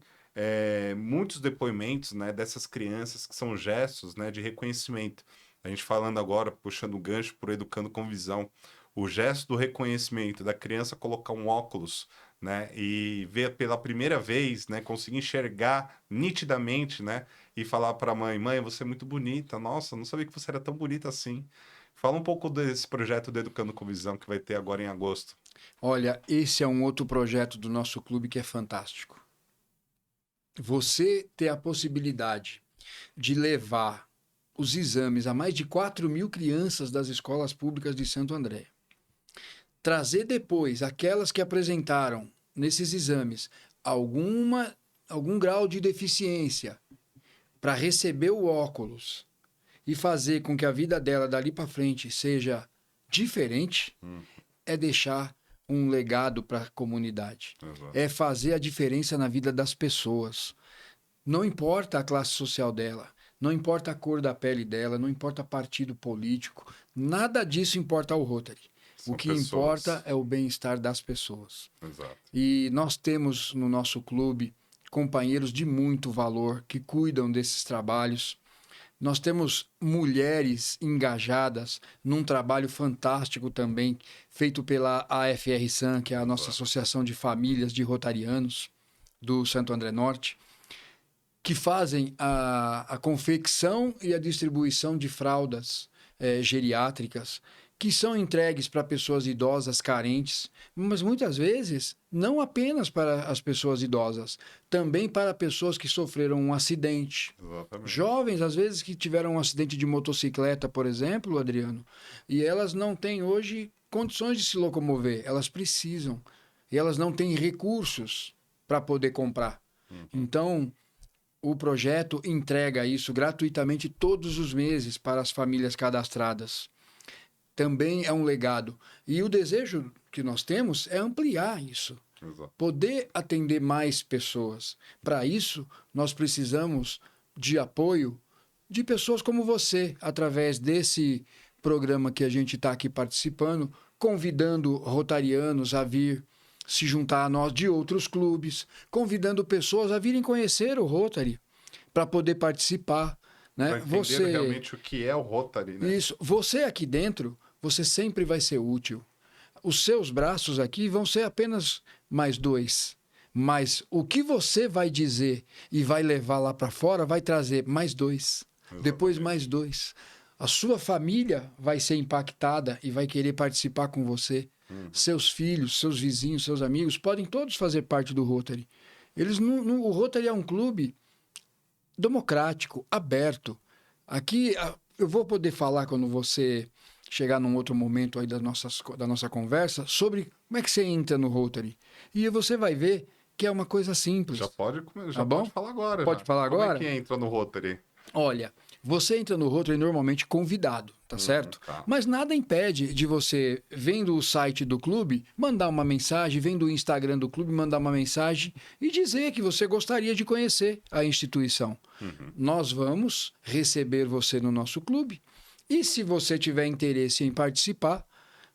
muitos depoimentos, né, dessas crianças que são gestos, né, de reconhecimento. A gente falando agora, puxando o gancho por Educando com Visão, o gesto do reconhecimento da criança colocar um óculos, né, e ver pela primeira vez, né, conseguir enxergar nitidamente, né, e falar para a mãe, mãe, você é muito bonita, nossa, não sabia que você era tão bonita assim. Fala um pouco desse projeto do Educando com Visão que vai ter agora em agosto. Olha, esse é um outro projeto do nosso clube que é fantástico. Você ter a possibilidade de levar os exames a mais de 4.000 crianças das escolas públicas de Santo André. Trazer depois aquelas que apresentaram nesses exames algum grau de deficiência para receber o óculos e fazer com que a vida dela dali para frente seja diferente, é deixar um legado para a comunidade. Exato. É fazer a diferença na vida das pessoas. Não importa a classe social dela, não importa a cor da pele dela, não importa partido político, nada disso importa ao Rotary. São O que pessoas. importa é o bem-estar das pessoas. Exato. E nós temos no nosso clube companheiros de muito valor que cuidam desses trabalhos. Nós temos mulheres engajadas num trabalho fantástico também, feito pela AFR-SAN, que é a nossa Associação de Famílias de Rotarianos do Santo André Norte, que fazem a confecção e a distribuição de fraldas geriátricas, que são entregues para pessoas idosas carentes, mas muitas vezes não apenas para as pessoas idosas, também para pessoas que sofreram um acidente. Exatamente. Jovens, às vezes, que tiveram um acidente de motocicleta, por exemplo, Adriano, e elas não têm hoje condições de se locomover, elas precisam, e elas não têm recursos para poder comprar. Então, o projeto entrega isso gratuitamente todos os meses para as famílias cadastradas. Também é um legado. E o desejo que nós temos é ampliar isso. Exato. Poder atender mais pessoas. Para isso, nós precisamos de apoio de pessoas como você, através desse programa que a gente está aqui participando, convidando rotarianos a vir se juntar a nós de outros clubes, convidando pessoas a virem conhecer o Rotary para poder participar. Né? Para entender realmente o que é o Rotary, né? Isso. Você aqui dentro, você sempre vai ser útil. Os seus braços aqui vão ser apenas mais 2. Mas o que você vai dizer e vai levar lá para fora vai trazer mais 2. Depois mais 2. A sua família vai ser impactada e vai querer participar com você. Seus filhos, seus vizinhos, seus amigos podem todos fazer parte do Rotary. O Rotary é um clube democrático, aberto. Aqui eu vou poder falar quando você chegar num outro momento aí da nossa conversa sobre como é que você entra no Rotary. E você vai ver que é uma coisa simples. Já pode falar agora. Pode falar agora? Como é que entra no Rotary? Olha, você entra no Rotary normalmente convidado, tá certo? Tá. Mas nada impede de você, vendo o site do clube, mandar uma mensagem, vendo o Instagram do clube, mandar uma mensagem e dizer que você gostaria de conhecer a instituição. Nós vamos receber você no nosso clube e se você tiver interesse em participar,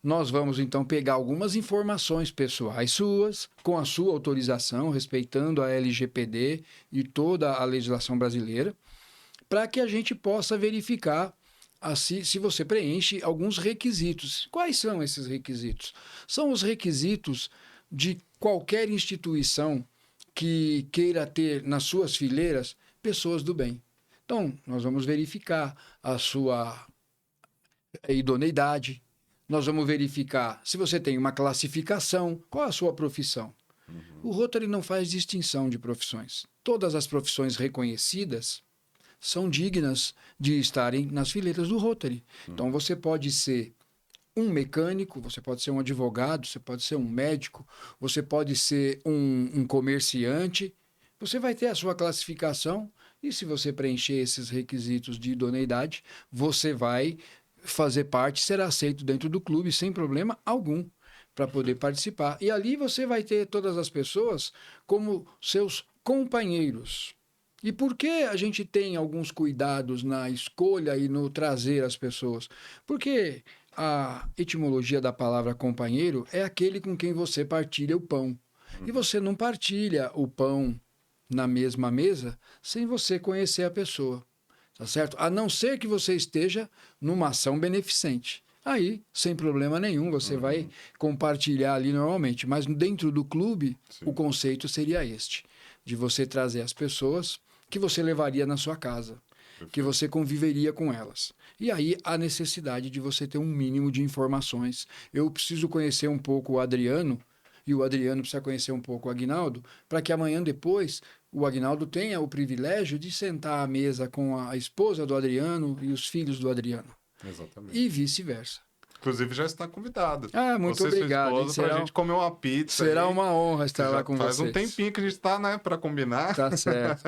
nós vamos então pegar algumas informações pessoais suas, com a sua autorização, respeitando a LGPD e toda a legislação brasileira, para que a gente possa verificar se você preenche alguns requisitos. Quais são esses requisitos? São os requisitos de qualquer instituição que queira ter nas suas fileiras pessoas do bem. Então, nós vamos verificar a sua idoneidade, nós vamos verificar se você tem uma classificação, qual a sua profissão. O Rotary não faz distinção de profissões. Todas as profissões reconhecidas são dignas de estarem nas fileiras do Rotary. Então, você pode ser um mecânico, você pode ser um advogado, você pode ser um médico, você pode ser um comerciante, você vai ter a sua classificação e se você preencher esses requisitos de idoneidade, você vai fazer parte, será aceito dentro do clube sem problema algum para poder participar. E ali você vai ter todas as pessoas como seus companheiros. E por que a gente tem alguns cuidados na escolha e no trazer as pessoas? Porque a etimologia da palavra companheiro é aquele com quem você partilha o pão. E você não partilha o pão na mesma mesa sem você conhecer a pessoa, tá certo? A não ser que você esteja numa ação beneficente. Aí, sem problema nenhum, você vai compartilhar ali normalmente. Mas dentro do clube, Sim. o conceito seria este, de você trazer as pessoas que você levaria na sua casa, que você conviveria com elas. E aí a necessidade de você ter um mínimo de informações. Eu preciso conhecer um pouco o Adriano, e o Adriano precisa conhecer um pouco o Aguinaldo, para que amanhã depois o Aguinaldo tenha o privilégio de sentar à mesa com a esposa do Adriano e os filhos do Adriano. Exatamente. E vice-versa. Inclusive já está convidado. Ah, muito obrigado. Você e sua esposa, pra gente comer uma pizza. Será aí, uma honra estar lá com faz vocês. um tempinho que a gente está, né, para combinar. Tá certo.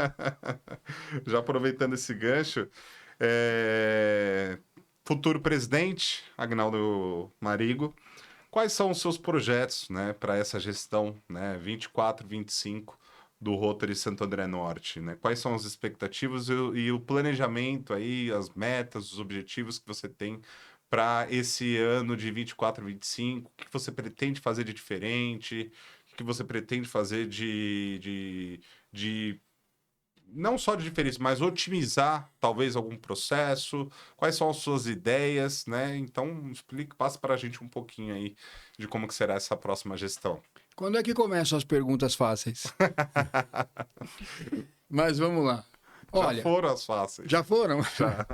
Já aproveitando esse gancho, futuro presidente, Aguinaldo Marigo, quais são os seus projetos, né, para essa gestão, né, 24, 25 do Rotary Santo André Norte, né? Quais são as expectativas e o planejamento aí, as metas, os objetivos que você tem para esse ano de 24, 25? O que você pretende fazer de diferente? O que você pretende fazer de não só de diferença, mas otimizar talvez algum processo? Quais são as suas ideias, né? Então, explique, passa para a gente um pouquinho aí de como que será essa próxima gestão. Quando é que começam as perguntas fáceis? Mas vamos lá. Olha, já foram as fáceis. Já foram? Já.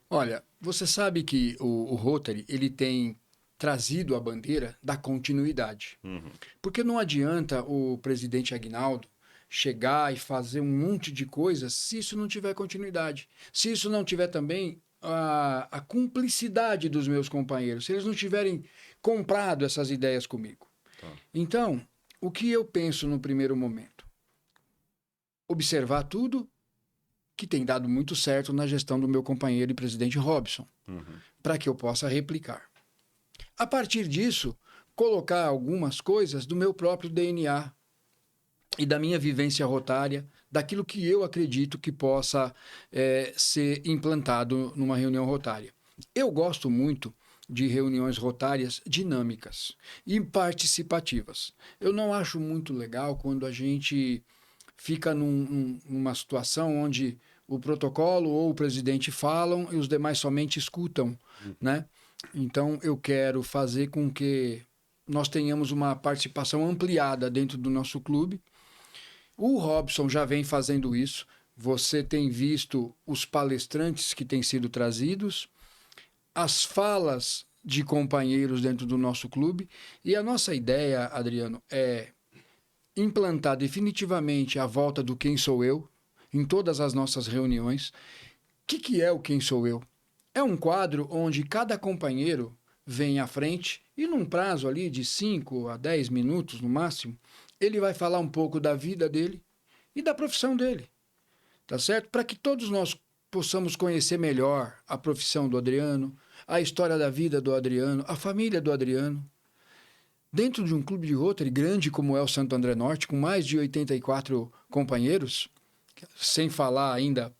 Olha, você sabe que o Rotary, ele tem trazido a bandeira da continuidade. Porque não adianta o presidente Aguinaldo chegar e fazer um monte de coisas se isso não tiver continuidade. Se isso não tiver também a cumplicidade dos meus companheiros, se eles não tiverem comprado essas ideias comigo. Tá. Então, o que eu penso no primeiro momento? Observar tudo que tem dado muito certo na gestão do meu companheiro e presidente Robson, para que eu possa replicar. A partir disso, colocar algumas coisas do meu próprio DNA e da minha vivência rotária, daquilo que eu acredito que possa ser implantado numa reunião rotária. Eu gosto muito de reuniões rotárias dinâmicas e participativas. Eu não acho muito legal quando a gente fica numa situação onde o protocolo ou o presidente falam e os demais somente escutam, né? Então, eu quero fazer com que nós tenhamos uma participação ampliada dentro do nosso clube. O Robson já vem fazendo isso. Você tem visto os palestrantes que têm sido trazidos, as falas de companheiros dentro do nosso clube. E a nossa ideia, Adriano, é implantar definitivamente a volta do Quem Sou Eu em todas as nossas reuniões. O que é o Quem Sou Eu? É um quadro onde cada companheiro vem à frente e num prazo ali de 5 a 10 minutos no máximo, ele vai falar um pouco da vida dele e da profissão dele, tá certo? Para que todos nós possamos conhecer melhor a profissão do Adriano, a história da vida do Adriano, a família do Adriano. Dentro de um clube de Rotary grande como é o Santo André Norte, com mais de 84 companheiros, sem falar ainda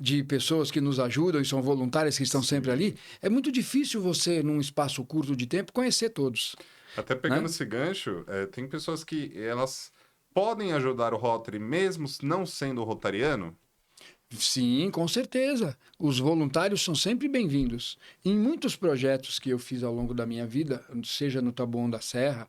de pessoas que nos ajudam e são voluntárias que estão sempre ali, é muito difícil você, num espaço curto de tempo, conhecer todos. Até pegando esse gancho, tem pessoas que elas podem ajudar o Rotary mesmo não sendo rotariano? Sim, com certeza. Os voluntários são sempre bem-vindos. Em muitos projetos que eu fiz ao longo da minha vida, seja no Taboão da Serra,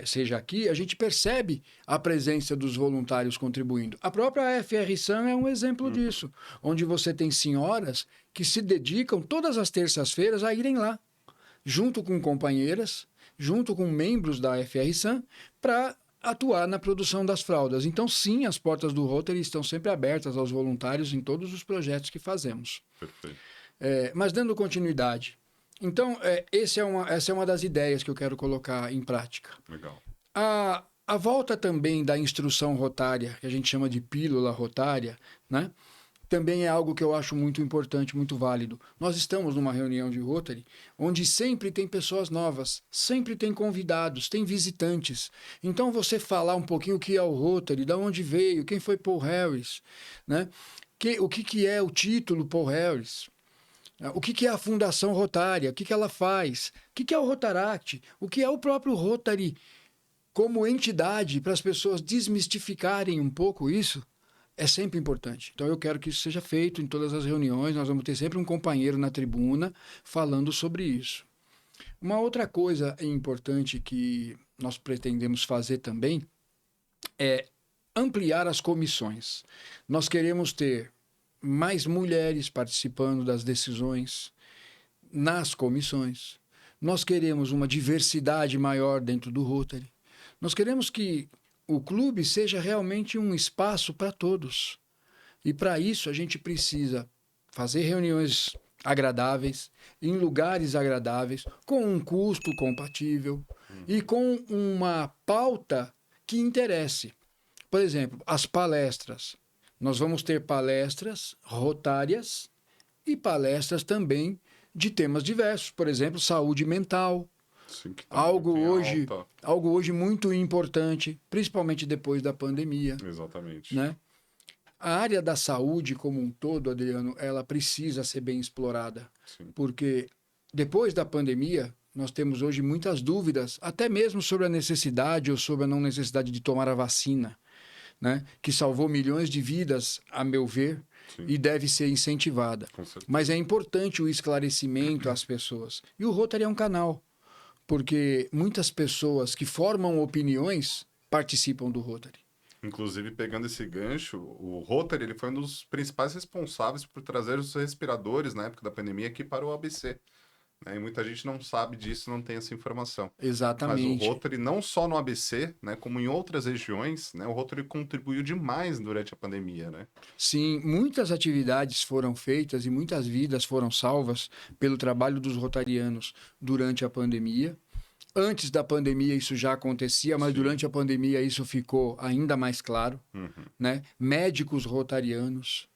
seja aqui, a gente percebe a presença dos voluntários contribuindo. A própria FR-SAM é um exemplo disso, onde você tem senhoras que se dedicam todas as terças-feiras a irem lá, junto com companheiras, junto com membros da FR-SAM, para atuar na produção das fraldas. Então, sim, as portas do Rotary estão sempre abertas aos voluntários em todos os projetos que fazemos. Perfeito. Mas dando continuidade. Então, essa é uma das ideias que eu quero colocar em prática. Legal. A volta também da instrução rotária, que a gente chama de pílula rotária, né? também é algo que eu acho muito importante, muito válido. Nós estamos numa reunião de Rotary, onde sempre tem pessoas novas, sempre tem convidados, tem visitantes. Então, você falar um pouquinho o que é o Rotary, de onde veio, quem foi Paul Harris, né? O que é o título Paul Harris, o que é a Fundação Rotária, o que ela faz, o que é o Rotaract, o que é o próprio Rotary como entidade, para as pessoas desmistificarem um pouco isso, é sempre importante. Então eu quero que isso seja feito em todas as reuniões, nós vamos ter sempre um companheiro na tribuna falando sobre isso. Uma outra coisa importante que nós pretendemos fazer também é ampliar as comissões. Nós queremos ter mais mulheres participando das decisões nas comissões. Nós queremos uma diversidade maior dentro do Rotary. Nós queremos que o clube seja realmente um espaço para todos. E para isso a gente precisa fazer reuniões agradáveis, em lugares agradáveis, com um custo compatível e com uma pauta que interesse. Por exemplo, as palestras. Nós vamos ter palestras rotárias e palestras também de temas diversos. Por exemplo, saúde mental. Sim, que tá Algo muito em alta. hoje muito importante, principalmente depois da pandemia, Exatamente. né? A área da saúde como um todo, Adriano, ela precisa ser bem explorada, Sim. porque depois da pandemia, nós temos hoje muitas dúvidas, até mesmo sobre a necessidade ou sobre a não necessidade de tomar a vacina, né? Que salvou milhões de vidas, a meu ver, Sim. e deve ser incentivada. Com certeza. Mas é importante o esclarecimento às pessoas. E o Rotary é um canal, porque muitas pessoas que formam opiniões participam do Rotary. Inclusive, pegando esse gancho, o Rotary ele foi um dos principais responsáveis por trazer os respiradores na época da pandemia aqui para o ABC. Né? E muita gente não sabe disso, não tem essa informação. Exatamente. Mas o Rotary, não só no ABC, né, como em outras regiões, né, o Rotary contribuiu demais durante a pandemia. Né? Sim, muitas atividades foram feitas e muitas vidas foram salvas pelo trabalho dos rotarianos durante a pandemia. Antes da pandemia isso já acontecia, mas Sim. durante a pandemia isso ficou ainda mais claro. Né? Médicos rotarianos,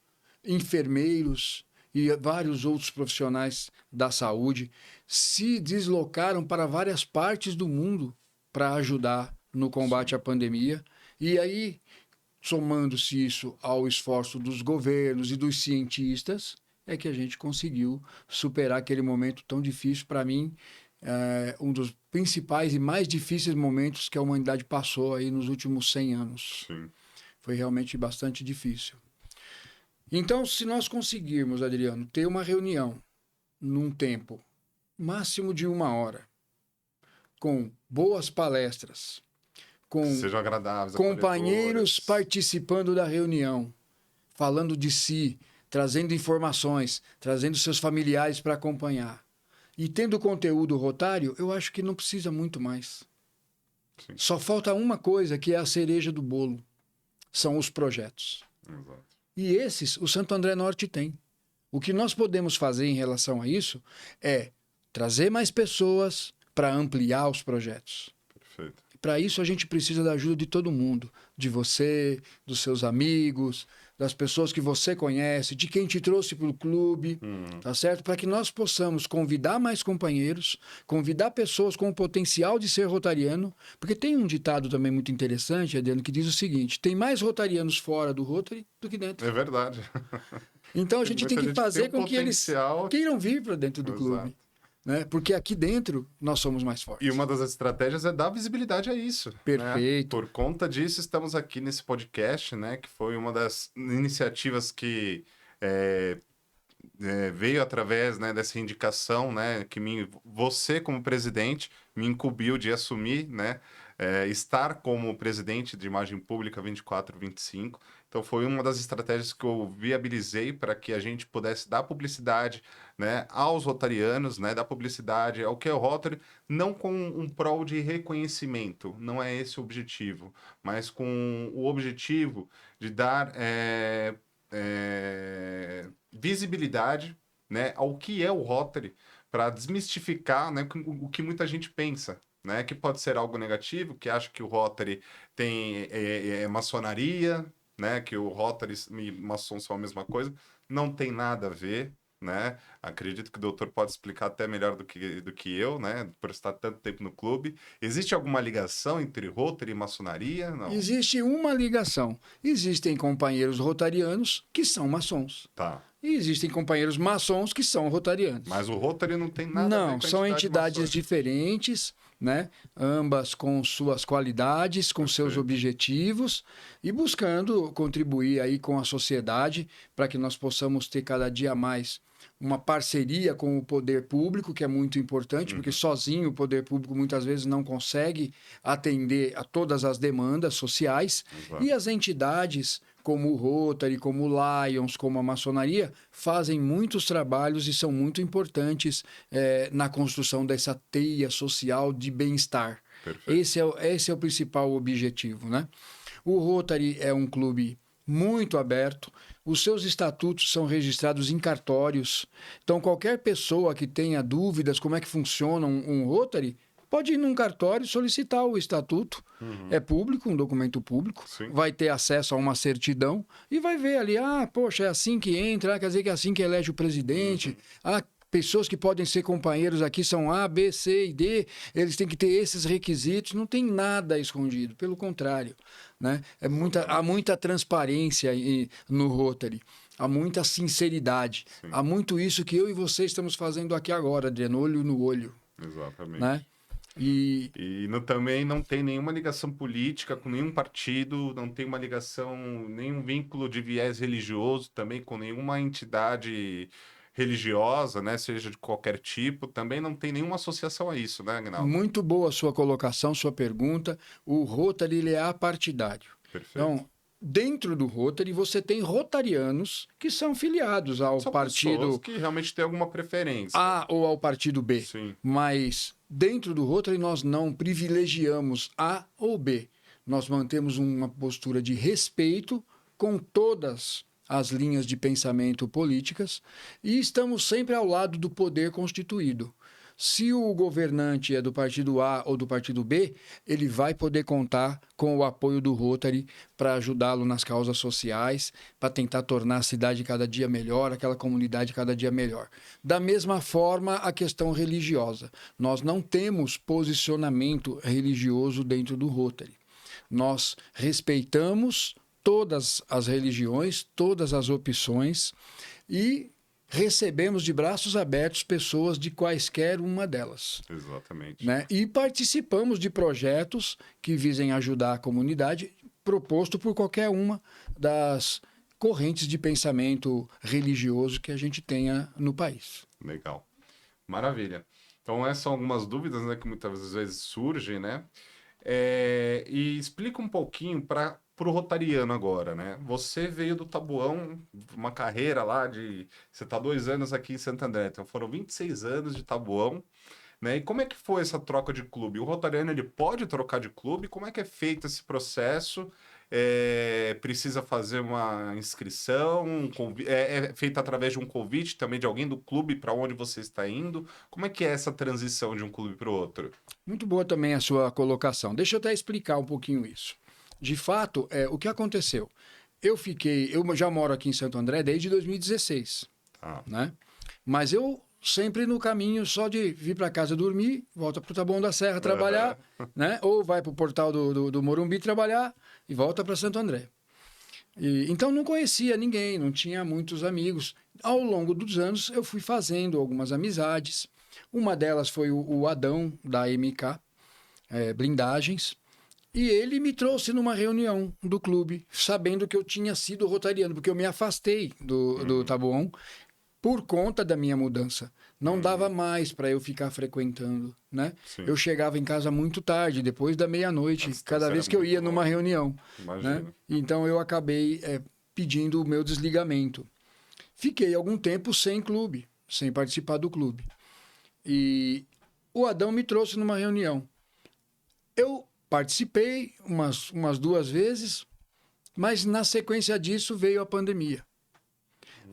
enfermeiros e vários outros profissionais da saúde se deslocaram para várias partes do mundo para ajudar no combate à pandemia. E aí, somando-se isso ao esforço dos governos e dos cientistas, é que a gente conseguiu superar aquele momento tão difícil. Para mim, um dos principais e mais difíceis momentos que a humanidade passou aí nos últimos 100 anos. Sim. Foi realmente bastante difícil. Então, se nós conseguirmos, Adriano, ter uma reunião num tempo máximo de 1 hora, com boas palestras, com Sejam agradáveis, companheiros acolhedores. participando da reunião, falando de si, trazendo informações, trazendo seus familiares para acompanhar. E tendo conteúdo rotário, eu acho que não precisa muito mais. Sim. Só falta uma coisa, que é a cereja do bolo. São os projetos. Exato. E esses o Santo André Norte tem. O que nós podemos fazer em relação a isso é trazer mais pessoas para ampliar os projetos. Perfeito. Para isso a gente precisa da ajuda de todo mundo, de você, dos seus amigos, das pessoas que você conhece, de quem te trouxe para o clube, tá certo? Para que nós possamos convidar mais companheiros, convidar pessoas com o potencial de ser rotariano, porque tem um ditado também muito interessante, Adriano, que diz o seguinte: tem mais rotarianos fora do Rotary do que dentro. É verdade. Então a gente tem que fazer com que eles queiram vir para dentro do clube. Exato. Né? Porque aqui dentro nós somos mais fortes. E uma das estratégias é dar visibilidade a isso. Perfeito. Né? Por conta disso, estamos aqui nesse podcast, né? Que foi uma das iniciativas que veio através, né, dessa indicação, né? Que você, como presidente, me incumbiu de assumir, né? Estar como presidente de imagem pública 24/25. Então, foi uma das estratégias que eu viabilizei para que a gente pudesse dar publicidade, né, aos rotarianos, né, dar publicidade ao que é o Rotary, não com um prol de reconhecimento, não é esse o objetivo, mas com o objetivo de dar visibilidade, né, ao que é o Rotary, para desmistificar, né, o que muita gente pensa. Né, que pode ser algo negativo, que acha que o Rotary tem maçonaria, né, que o Rotary e maçom são a mesma coisa, não tem nada a ver, né? Acredito que o doutor pode explicar até melhor do que eu, né, por estar tanto tempo no clube. Existe alguma ligação entre Rotary e maçonaria? Não. Existe uma ligação. Existem companheiros rotarianos que são maçons. Tá. E existem companheiros maçons que são rotarianos. Mas o Rotary não tem nada a ver Não, com a são entidade entidades maçônica. diferentes, né? Ambas com suas qualidades, com seus Perfeito. objetivos e buscando contribuir aí com a sociedade para que nós possamos ter cada dia mais uma parceria com o poder público, que é muito importante, porque sozinho o poder público muitas vezes não consegue atender a todas as demandas sociais. Exato. E as entidades como o Rotary, como o Lions, como a maçonaria, fazem muitos trabalhos e são muito importantes na construção dessa teia social de bem-estar. Perfeito. Esse é o principal objetivo, né? O Rotary é um clube muito aberto, os seus estatutos são registrados em cartórios, então qualquer pessoa que tenha dúvidas como é que funciona um Rotary, pode ir num cartório e solicitar o estatuto. É público, um documento público. Sim. Vai ter acesso a uma certidão e vai ver ali, poxa, é assim que entra, quer dizer que é assim que elege o presidente. Pessoas que podem ser companheiros aqui são A, B, C e D, eles têm que ter esses requisitos, não tem nada escondido, pelo contrário, né? Há muita transparência no Rotary, há muita sinceridade, há muito isso que eu e você estamos fazendo aqui agora, Adriano, olho no olho. Exatamente. Né? Também não tem nenhuma ligação política com nenhum partido, não tem uma ligação, nenhum vínculo de viés religioso também com nenhuma entidade religiosa, né? Seja de qualquer tipo, também não tem nenhuma associação a isso, né, Agnaldo? Muito boa a sua colocação, sua pergunta. O Rotary ele é apartidário. Perfeito. Então, dentro do Rotary, você tem rotarianos que são filiados ao São partido pessoas que realmente têm alguma preferência. A ou ao partido B. Sim. Mas dentro do Rotary nós não privilegiamos A ou B. Nós mantemos uma postura de respeito com todas as linhas de pensamento políticas e estamos sempre ao lado do poder constituído. Se o governante é do partido A ou do partido B, ele vai poder contar com o apoio do Rotary para ajudá-lo nas causas sociais, para tentar tornar a cidade cada dia melhor, aquela comunidade cada dia melhor. Da mesma forma, a questão religiosa. Nós não temos posicionamento religioso dentro do Rotary. Nós respeitamos todas as religiões, todas as opções e recebemos de braços abertos pessoas de quaisquer uma delas. Exatamente. Né? E participamos de projetos que visem ajudar a comunidade, proposto por qualquer uma das correntes de pensamento religioso que a gente tenha no país. Legal. Maravilha. Então, essas são algumas dúvidas, né, que muitas vezes surgem, né? E explica um pouquinho para o rotariano agora, né? Você veio do Taboão, uma carreira lá Você está 2 anos aqui em Santo André, então foram 26 anos de Taboão, né? E como é que foi essa troca de clube? O rotariano, ele pode trocar de clube? Como é que é feito esse processo? Precisa fazer uma inscrição? É feito através de um convite também de alguém do clube para onde você está indo? Como é que é essa transição de um clube para o outro? Muito boa também a sua colocação. Deixa eu até explicar um pouquinho isso. De fato, o que aconteceu? Eu já moro aqui em Santo André desde 2016, né? Mas eu sempre no caminho só de vir para casa dormir, volta para o Taboão da Serra trabalhar, né? Ou vai para o portal do Morumbi trabalhar e volta para Santo André. Então não conhecia ninguém, não tinha muitos amigos. Ao longo dos anos eu fui fazendo algumas amizades. Uma delas foi o Adão da MK Blindagens. E ele me trouxe numa reunião do clube, sabendo que eu tinha sido rotariano, porque eu me afastei do Taboão por conta da minha mudança. Não dava mais para eu ficar frequentando, né? Sim. Eu chegava em casa muito tarde, depois da meia-noite, cada vez que eu ia numa reunião. Né? Então eu acabei pedindo o meu desligamento. Fiquei algum tempo sem clube, sem participar do clube. E o Adão me trouxe numa reunião. Eu participei umas 2 vezes, mas na sequência disso veio a pandemia.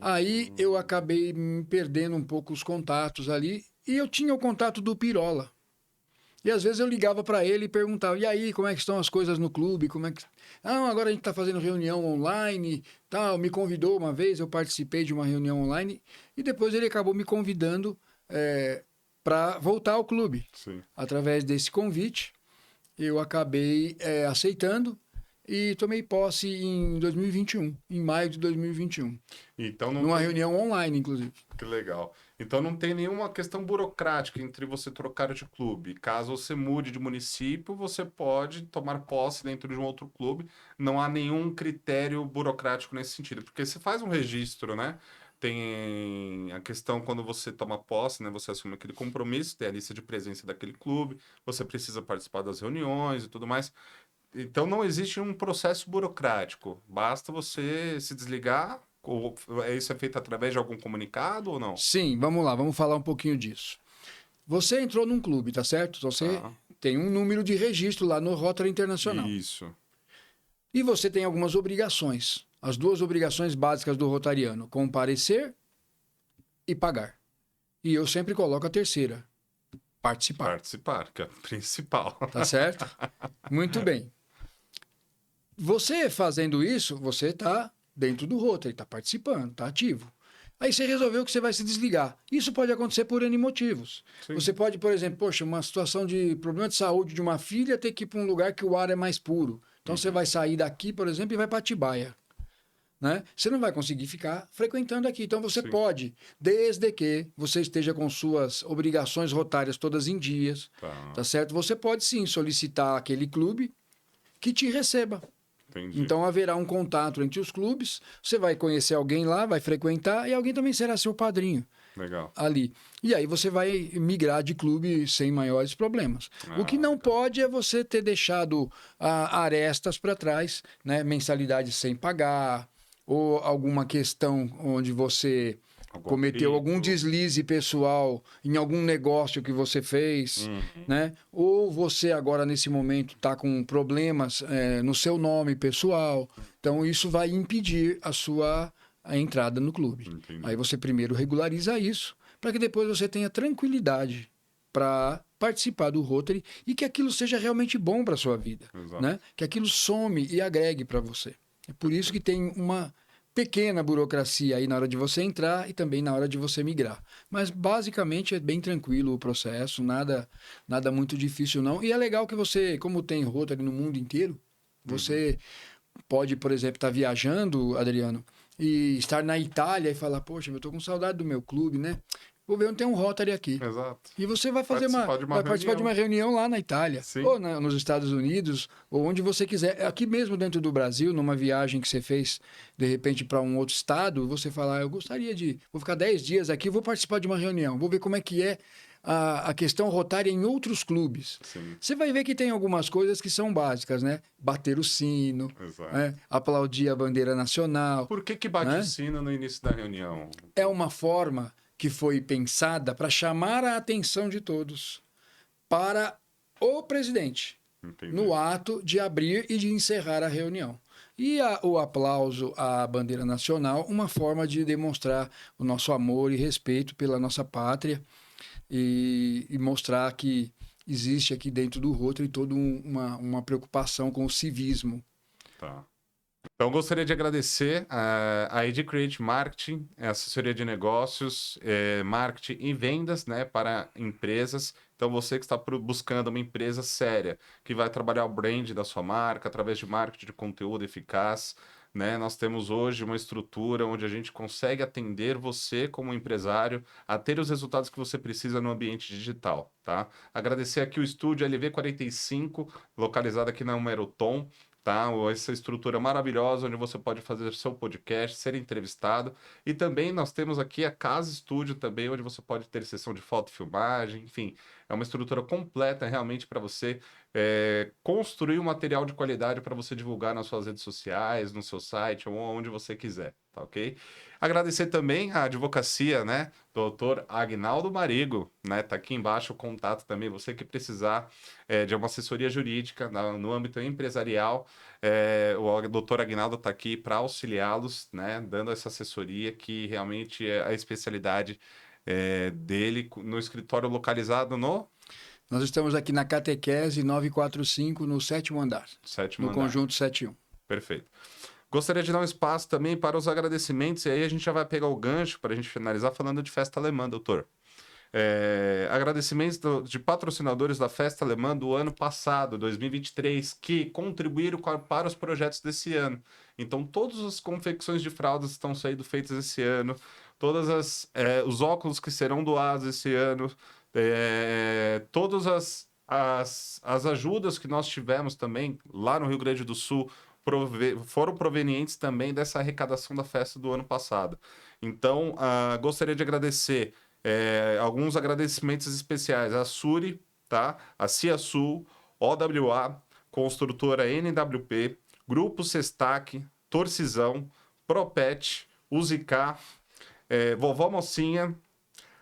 Aí eu acabei me perdendo um pouco os contatos ali e eu tinha o contato do Pirola. E às vezes eu ligava para ele e perguntava, e aí, como é que estão as coisas no clube? Como é que... Ah, agora a gente está fazendo reunião online, tal. Me convidou uma vez, eu participei de uma reunião online, e depois ele acabou me convidando para voltar ao clube. Sim. Através desse convite, eu acabei aceitando e tomei posse em 2021, em maio de 2021. Então não Numa tem... reunião online, inclusive. Que legal. Então não tem nenhuma questão burocrática entre você trocar de clube. Caso você mude de município, você pode tomar posse dentro de um outro clube. Não há nenhum critério burocrático nesse sentido. Porque você faz um registro, né? Tem a questão quando você toma posse, né? Você assume aquele compromisso, tem a lista de presença daquele clube, você precisa participar das reuniões e tudo mais. Então não existe um processo burocrático. Basta você se desligar. Ou isso é feito através de algum comunicado ou não? Sim, vamos lá, vamos falar um pouquinho disso. Você entrou num clube, tá certo? Você Tá. tem um número de registro lá no Rotary Internacional. Isso. E você tem algumas obrigações. As duas obrigações básicas do rotariano: comparecer e pagar. E eu sempre coloco a terceira: participar. Participar, que é o principal. Tá certo? Muito bem. Você fazendo isso, você está dentro do Rotary, está participando, está ativo. Aí você resolveu que você vai se desligar. Isso pode acontecer por N motivos. Sim. Você pode, por exemplo, poxa, uma situação de problema de saúde de uma filha, ter que ir para um lugar que o ar é mais puro. Então você vai sair daqui, por exemplo, e vai para Atibaia. Né? Você não vai conseguir ficar frequentando aqui. Então você Sim. pode, desde que você esteja com suas obrigações rotárias todas em dias, tá certo? Você pode sim solicitar aquele clube que te receba. Entendi. Então haverá um contato entre os clubes, você vai conhecer alguém lá, vai frequentar, e alguém também será seu padrinho Legal. ali. E aí você vai migrar de clube sem maiores problemas. O que não pode é você ter deixado arestas para trás, né? Mensalidades sem pagar, ou alguma questão onde você cometeu algum deslize pessoal em algum negócio que você fez, né? Ou você agora, nesse momento, está com problemas no seu nome pessoal. Então, isso vai impedir a entrada no clube. Entendi. Aí você primeiro regulariza isso, para que depois você tenha tranquilidade para participar do Rotary e que aquilo seja realmente bom para a sua vida, né? Que aquilo some e agregue para você. É por isso que tem uma pequena burocracia aí na hora de você entrar e também na hora de você migrar. Mas basicamente é bem tranquilo o processo, nada muito difícil não. E é legal que você, como tem Rotary no mundo inteiro, você pode, por exemplo, estar viajando, Adriano, e estar na Itália e falar, poxa, eu estou com saudade do meu clube, né? Vou ver onde tem um Rotary aqui. Exato. E você vai Participar de uma reunião lá na Itália, Sim. ou nos Estados Unidos, ou onde você quiser. Aqui mesmo dentro do Brasil, numa viagem que você fez, de repente, para um outro estado, você falar, eu gostaria vou ficar 10 dias aqui, vou participar de uma reunião, vou ver como é que é a questão rotária em outros clubes. Sim. Você vai ver que tem algumas coisas que são básicas, né? Bater o sino, né? Aplaudir a bandeira nacional. Por que bate o sino no início da reunião? É uma forma que foi pensada para chamar a atenção de todos para o presidente. Entendi. No ato de abrir e de encerrar a reunião. E o aplauso à bandeira nacional, uma forma de demonstrar o nosso amor e respeito pela nossa pátria e mostrar que existe aqui dentro do Rotary toda uma preocupação com o civismo. Tá. Então, gostaria de agradecer a ID Create Marketing, assessoria de negócios, marketing e vendas, né, para empresas. Então, você que está buscando uma empresa séria, que vai trabalhar o brand da sua marca através de marketing de conteúdo eficaz, né? Nós temos hoje uma estrutura onde a gente consegue atender você como empresário a ter os resultados que você precisa no ambiente digital, tá? Agradecer aqui o estúdio LV45, localizado aqui na Umerotom, tá? Essa estrutura maravilhosa onde você pode fazer seu podcast, ser entrevistado. E também nós temos aqui a Casa Estúdio também, onde você pode ter sessão de foto e filmagem, enfim. É uma estrutura completa realmente para você construir um material de qualidade para você divulgar nas suas redes sociais, no seu site, ou onde você quiser, tá ok? Agradecer também a advocacia, né? Doutor Agnaldo Marigo, né? Tá aqui embaixo o contato também, você que precisar de uma assessoria jurídica no âmbito empresarial, o doutor Agnaldo está aqui para auxiliá-los, né? Dando essa assessoria que realmente é a especialidade dele no escritório localizado no... Nós estamos aqui na Catequese 945, no 7º andar, Sétimo no andar. conjunto 71. Perfeito. Gostaria de dar um espaço também para os agradecimentos, e aí a gente já vai pegar o gancho para a gente finalizar falando de festa alemã, doutor. Agradecimentos de patrocinadores da festa alemã do ano passado, 2023, que contribuíram para os projetos desse ano. Então, todas as confecções de fraldas estão sendo feitas esse ano, os óculos que serão doados esse ano, todas as ajudas que nós tivemos também lá no Rio Grande do Sul foram provenientes também dessa arrecadação da festa do ano passado. Então, gostaria de agradecer alguns agradecimentos especiais à Suri, tá? A Ciasul, OWA, Construtora NWP, Grupo Sestac, Torcisão, Propet, Uzicar, Vovó Mocinha,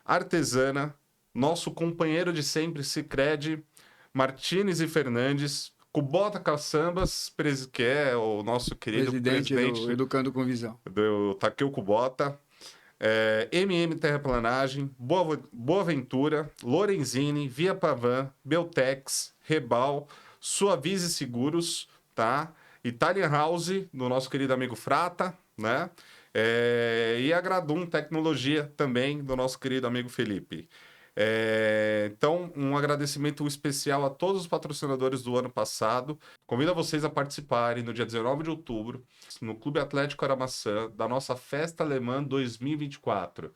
Artesana, nosso companheiro de sempre, Sicredi, Martins e Fernandes, Kubota Caçambas, que é o nosso querido Presidente do Educando com Visão. do Takeo Kubota, Terraplanagem, Boa Ventura, Lorenzini, Via Pavan, Beltex, Rebal, Suavize Seguros, tá? Italian House, do nosso querido amigo Frata, né? E a Gradum Tecnologia também, do nosso querido amigo Felipe. Então, um agradecimento especial a todos os patrocinadores do ano passado. Convido vocês a participarem no dia 19 de outubro, no Clube Atlético Aramaçã, da nossa Festa Alemã 2024.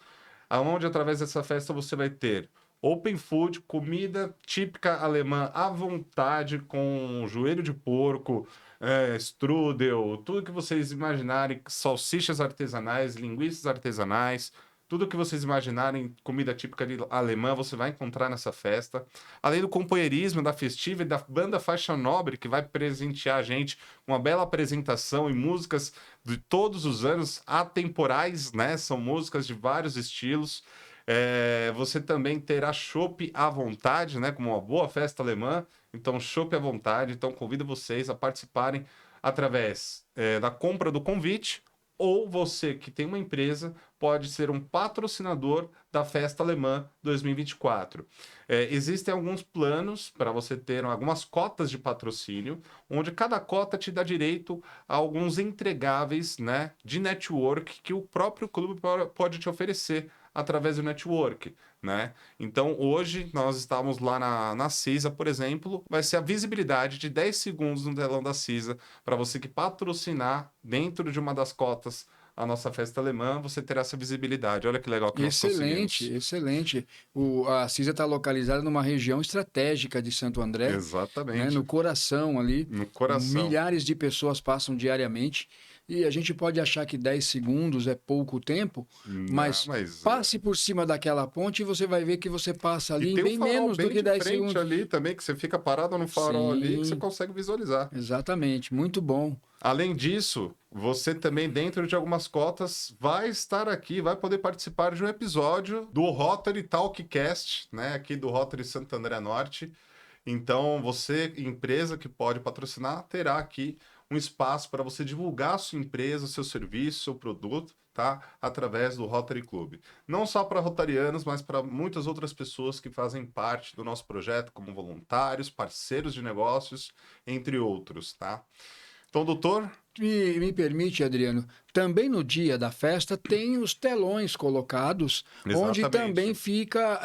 Onde, através dessa festa, você vai ter open food, comida típica alemã à vontade, com joelho de porco, strudel, tudo que vocês imaginarem, salsichas artesanais, linguiças artesanais, tudo que vocês imaginarem, comida típica alemã, você vai encontrar nessa festa. Além do companheirismo, da festiva e da banda Faixa Nobre, que vai presentear a gente com uma bela apresentação e músicas de todos os anos, atemporais, né? São músicas de vários estilos. Você também terá chopp à vontade, né? Como uma boa festa alemã. Então, chopp à vontade. Então, convido vocês a participarem através da compra do convite, ou você que tem uma empresa pode ser um patrocinador da Festa Alemã 2024. Existem alguns planos para você ter algumas cotas de patrocínio, onde cada cota te dá direito a alguns entregáveis, né, de network que o próprio clube pode te oferecer através do network, né? Então, hoje, nós estamos lá na CISA, por exemplo, vai ser a visibilidade de 10 segundos no telão da CISA, para você que patrocinar dentro de uma das cotas a nossa festa alemã, você terá essa visibilidade. Olha que legal que nós conseguimos. Excelente. A CISA está localizada numa região estratégica de Santo André, Exatamente. né, no coração ali. No coração. Milhares de pessoas passam diariamente. E a gente pode achar que 10 segundos é pouco tempo, mas passe por cima daquela ponte e você vai ver que você passa ali em bem menos do que 10 segundos. Ali também, que você fica parado no farol ali, que você consegue visualizar. Exatamente, muito bom. Além disso, você também, dentro de algumas cotas, vai estar aqui, vai poder participar de um episódio do Rotary Talkcast, né, aqui do Rotary Santo André Norte. Então, você, empresa que pode patrocinar, terá aqui um espaço para você divulgar a sua empresa, seu serviço, seu produto, tá? Através do Rotary Club. Não só para rotarianos, mas para muitas outras pessoas que fazem parte do nosso projeto, como voluntários, parceiros de negócios, entre outros, tá? Então, doutor... Me permite, Adriano, também no dia da festa tem os telões colocados, onde também fica...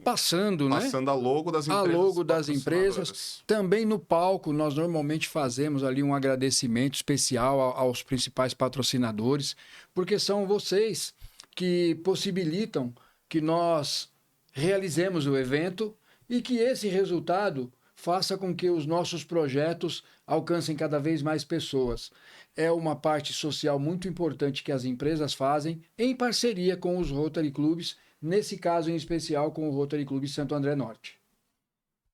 Passando, né? Passando a logo das empresas. A logo das empresas. Também no palco, nós normalmente fazemos ali um agradecimento especial aos principais patrocinadores, porque são vocês que possibilitam que nós realizemos o evento e que esse resultado faça com que os nossos projetos alcancem cada vez mais pessoas. É uma parte social muito importante que as empresas fazem em parceria com os Rotary Clubs, nesse caso em especial com o Rotary Clube Santo André Norte.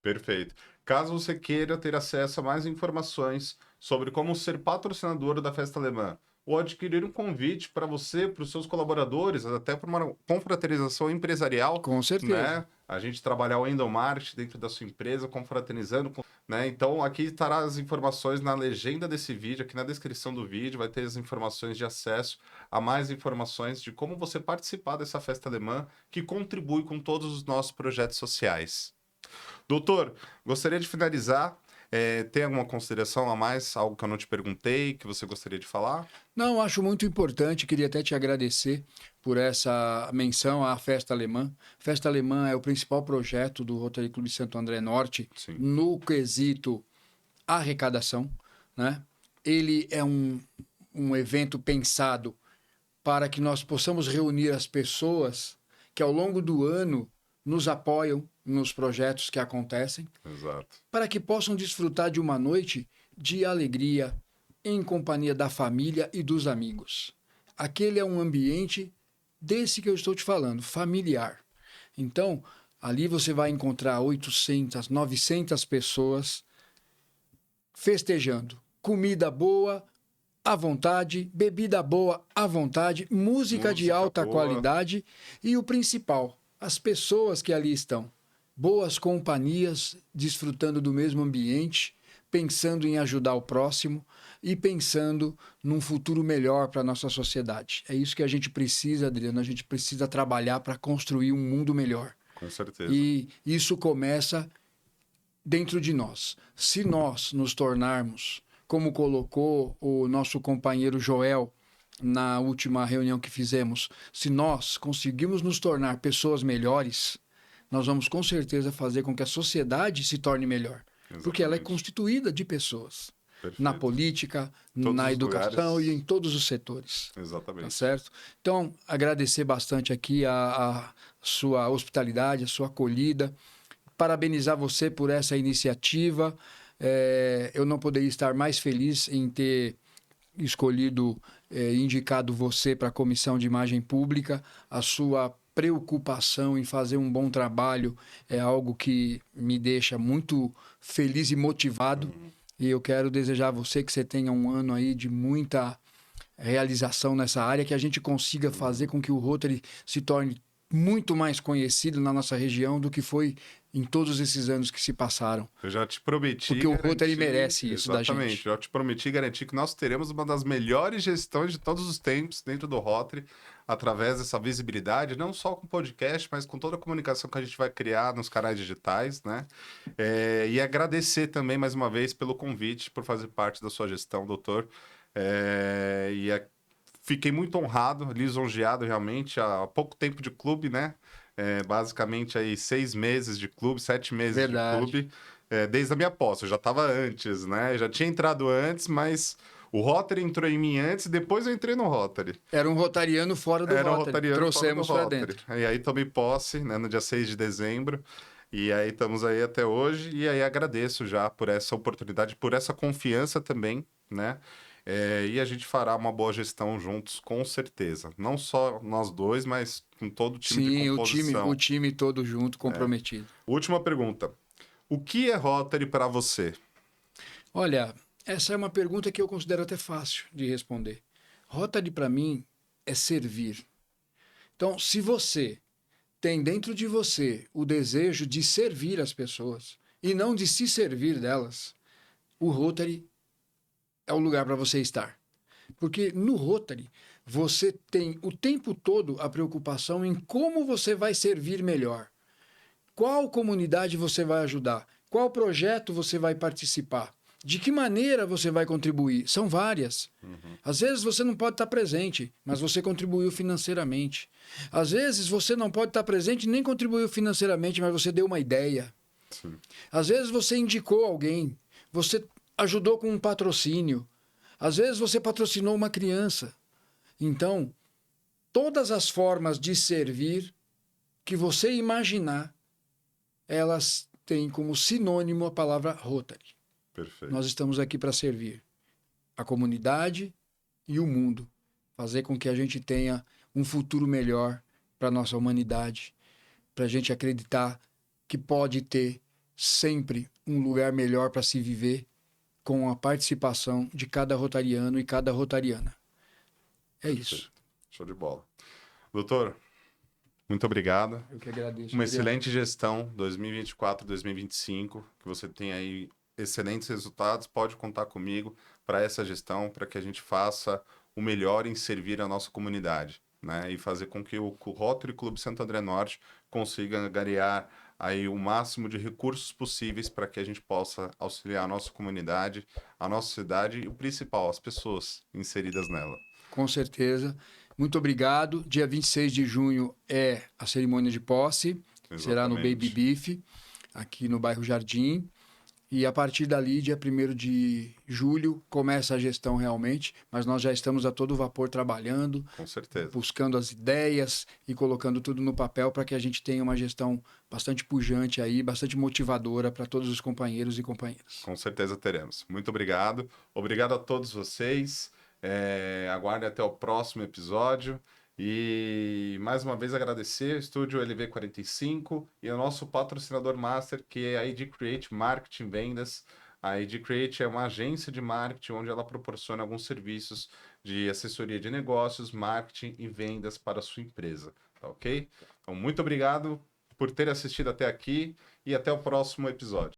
Perfeito. Caso você queira ter acesso a mais informações sobre como ser patrocinador da Festa Alemã, ou adquirir um convite para você, para os seus colaboradores, até para uma confraternização empresarial. Com certeza. Né? A gente trabalhar o endomarketing dentro da sua empresa, confraternizando. Né? Então, aqui estará as informações na legenda desse vídeo, aqui na descrição do vídeo, vai ter as informações de acesso a mais informações de como você participar dessa festa alemã, que contribui com todos os nossos projetos sociais. Doutor, gostaria de finalizar. Tem alguma consideração a mais? Algo que eu não te perguntei, que você gostaria de falar? Não, acho muito importante, queria até te agradecer por essa menção à Festa Alemã. Festa Alemã é o principal projeto do Rotary Clube Santo André Norte Sim. no quesito arrecadação, né? Ele é um evento pensado para que nós possamos reunir as pessoas que ao longo do ano nos apoiam nos projetos que acontecem, Exato. para que possam desfrutar de uma noite de alegria em companhia da família e dos amigos. Aquele é um ambiente desse que eu estou te falando, familiar. Então, ali você vai encontrar 800, 900 pessoas festejando. Comida boa, à vontade, bebida boa à vontade, música de alta boa. qualidade e o principal, as pessoas que ali estão. Boas companhias, desfrutando do mesmo ambiente, pensando em ajudar o próximo e pensando num futuro melhor para a nossa sociedade. É isso que a gente precisa, Adriano, a gente precisa trabalhar para construir um mundo melhor. Com certeza. E isso começa dentro de nós. Se nós nos tornarmos, como colocou o nosso companheiro Joel na última reunião que fizemos, se nós conseguirmos nos tornar pessoas melhores, nós vamos com certeza fazer com que a sociedade se torne melhor. Exatamente. Porque ela é constituída de pessoas. Perfeito. Na política, Todos na os educação lugares. e em todos os setores. Exatamente. Tá certo? Então, agradecer bastante aqui a sua hospitalidade, a sua acolhida. Parabenizar você por essa iniciativa. Eu não poderia estar mais feliz em ter escolhido, indicado você para a Comissão de Imagem Pública. A sua preocupação em fazer um bom trabalho é algo que me deixa muito feliz e motivado. E eu quero desejar a você que você tenha um ano aí de muita realização nessa área, que a gente consiga fazer com que o Rotary se torne muito mais conhecido na nossa região do que foi em todos esses anos que se passaram. Eu já te prometi. Porque o Rotary merece isso da gente. Exatamente. Eu te prometi e garanti que nós teremos uma das melhores gestões de todos os tempos dentro do Rotary, através dessa visibilidade, não só com o podcast, mas com toda a comunicação que a gente vai criar nos canais digitais, né? E agradecer também, mais uma vez, pelo convite, por fazer parte da sua gestão, doutor. Fiquei muito honrado, lisonjeado realmente, há pouco tempo de clube, né? Basicamente aí 6 meses de clube, 7 meses Verdade. de clube, desde a minha posse. Eu já estava antes, né? Eu já tinha entrado antes, mas o Rotary entrou em mim antes e depois eu entrei no Rotary. Era um rotariano fora do Era um Rotary. rotariano Trouxemos fora para do Rotary. dentro. E aí tomei posse, né, no dia 6 de dezembro. E aí estamos aí até hoje. E aí agradeço já por essa oportunidade, por essa confiança também, né? E a gente fará uma boa gestão juntos, com certeza. Não só nós dois, mas com todo o time de composição. Sim, o time todo junto, comprometido. Última pergunta. O que é Rotary para você? Olha, essa é uma pergunta que eu considero até fácil de responder. Rotary para mim é servir. Então, se você tem dentro de você o desejo de servir as pessoas e não de se servir delas, o Rotary é o lugar para você estar. Porque no Rotary, você tem o tempo todo a preocupação em como você vai servir melhor. Qual comunidade você vai ajudar? Qual projeto você vai participar? De que maneira você vai contribuir? São várias. Às vezes você não pode estar presente, mas você contribuiu financeiramente. Às vezes você não pode estar presente nem contribuiu financeiramente, mas você deu uma ideia. Sim. Às vezes você indicou alguém, você ajudou com um patrocínio. Às vezes você patrocinou uma criança. Então, todas as formas de servir que você imaginar, elas têm como sinônimo a palavra Rotary. Perfeito. Nós estamos aqui para servir a comunidade e o mundo. Fazer com que a gente tenha um futuro melhor para a nossa humanidade. Para a gente acreditar que pode ter sempre um lugar melhor para se viver com a participação de cada rotariano e cada rotariana. É isso. Show de bola. Doutor, muito obrigado. Eu que agradeço. Uma Adriano. excelente gestão 2024, 2025, que você tenha aí excelentes resultados. Pode contar comigo para essa gestão, para que a gente faça o melhor em servir a nossa comunidade, né? E fazer com que o Rotary Clube Santo André Norte consiga angariar aí o máximo de recursos possíveis para que a gente possa auxiliar a nossa comunidade, a nossa cidade e o principal, as pessoas inseridas nela. Com certeza. Muito obrigado. Dia 26 de junho é a cerimônia de posse. Será no Baby Exatamente. Beef, aqui no bairro Jardim. E a partir dali, dia 1º de julho, começa a gestão realmente, mas nós já estamos a todo vapor trabalhando, Com certeza. buscando as ideias e colocando tudo no papel para que a gente tenha uma gestão bastante pujante aí, bastante motivadora para todos os companheiros e companheiras. Com certeza teremos. Muito obrigado. Obrigado a todos vocês. Aguarde até o próximo episódio. E mais uma vez agradecer ao Estúdio LV45 e ao nosso patrocinador master, que é a ID Create Marketing Vendas. A ID Create é uma agência de marketing onde ela proporciona alguns serviços de assessoria de negócios, marketing e vendas para a sua empresa. Tá ok? Então, muito obrigado por ter assistido até aqui e até o próximo episódio.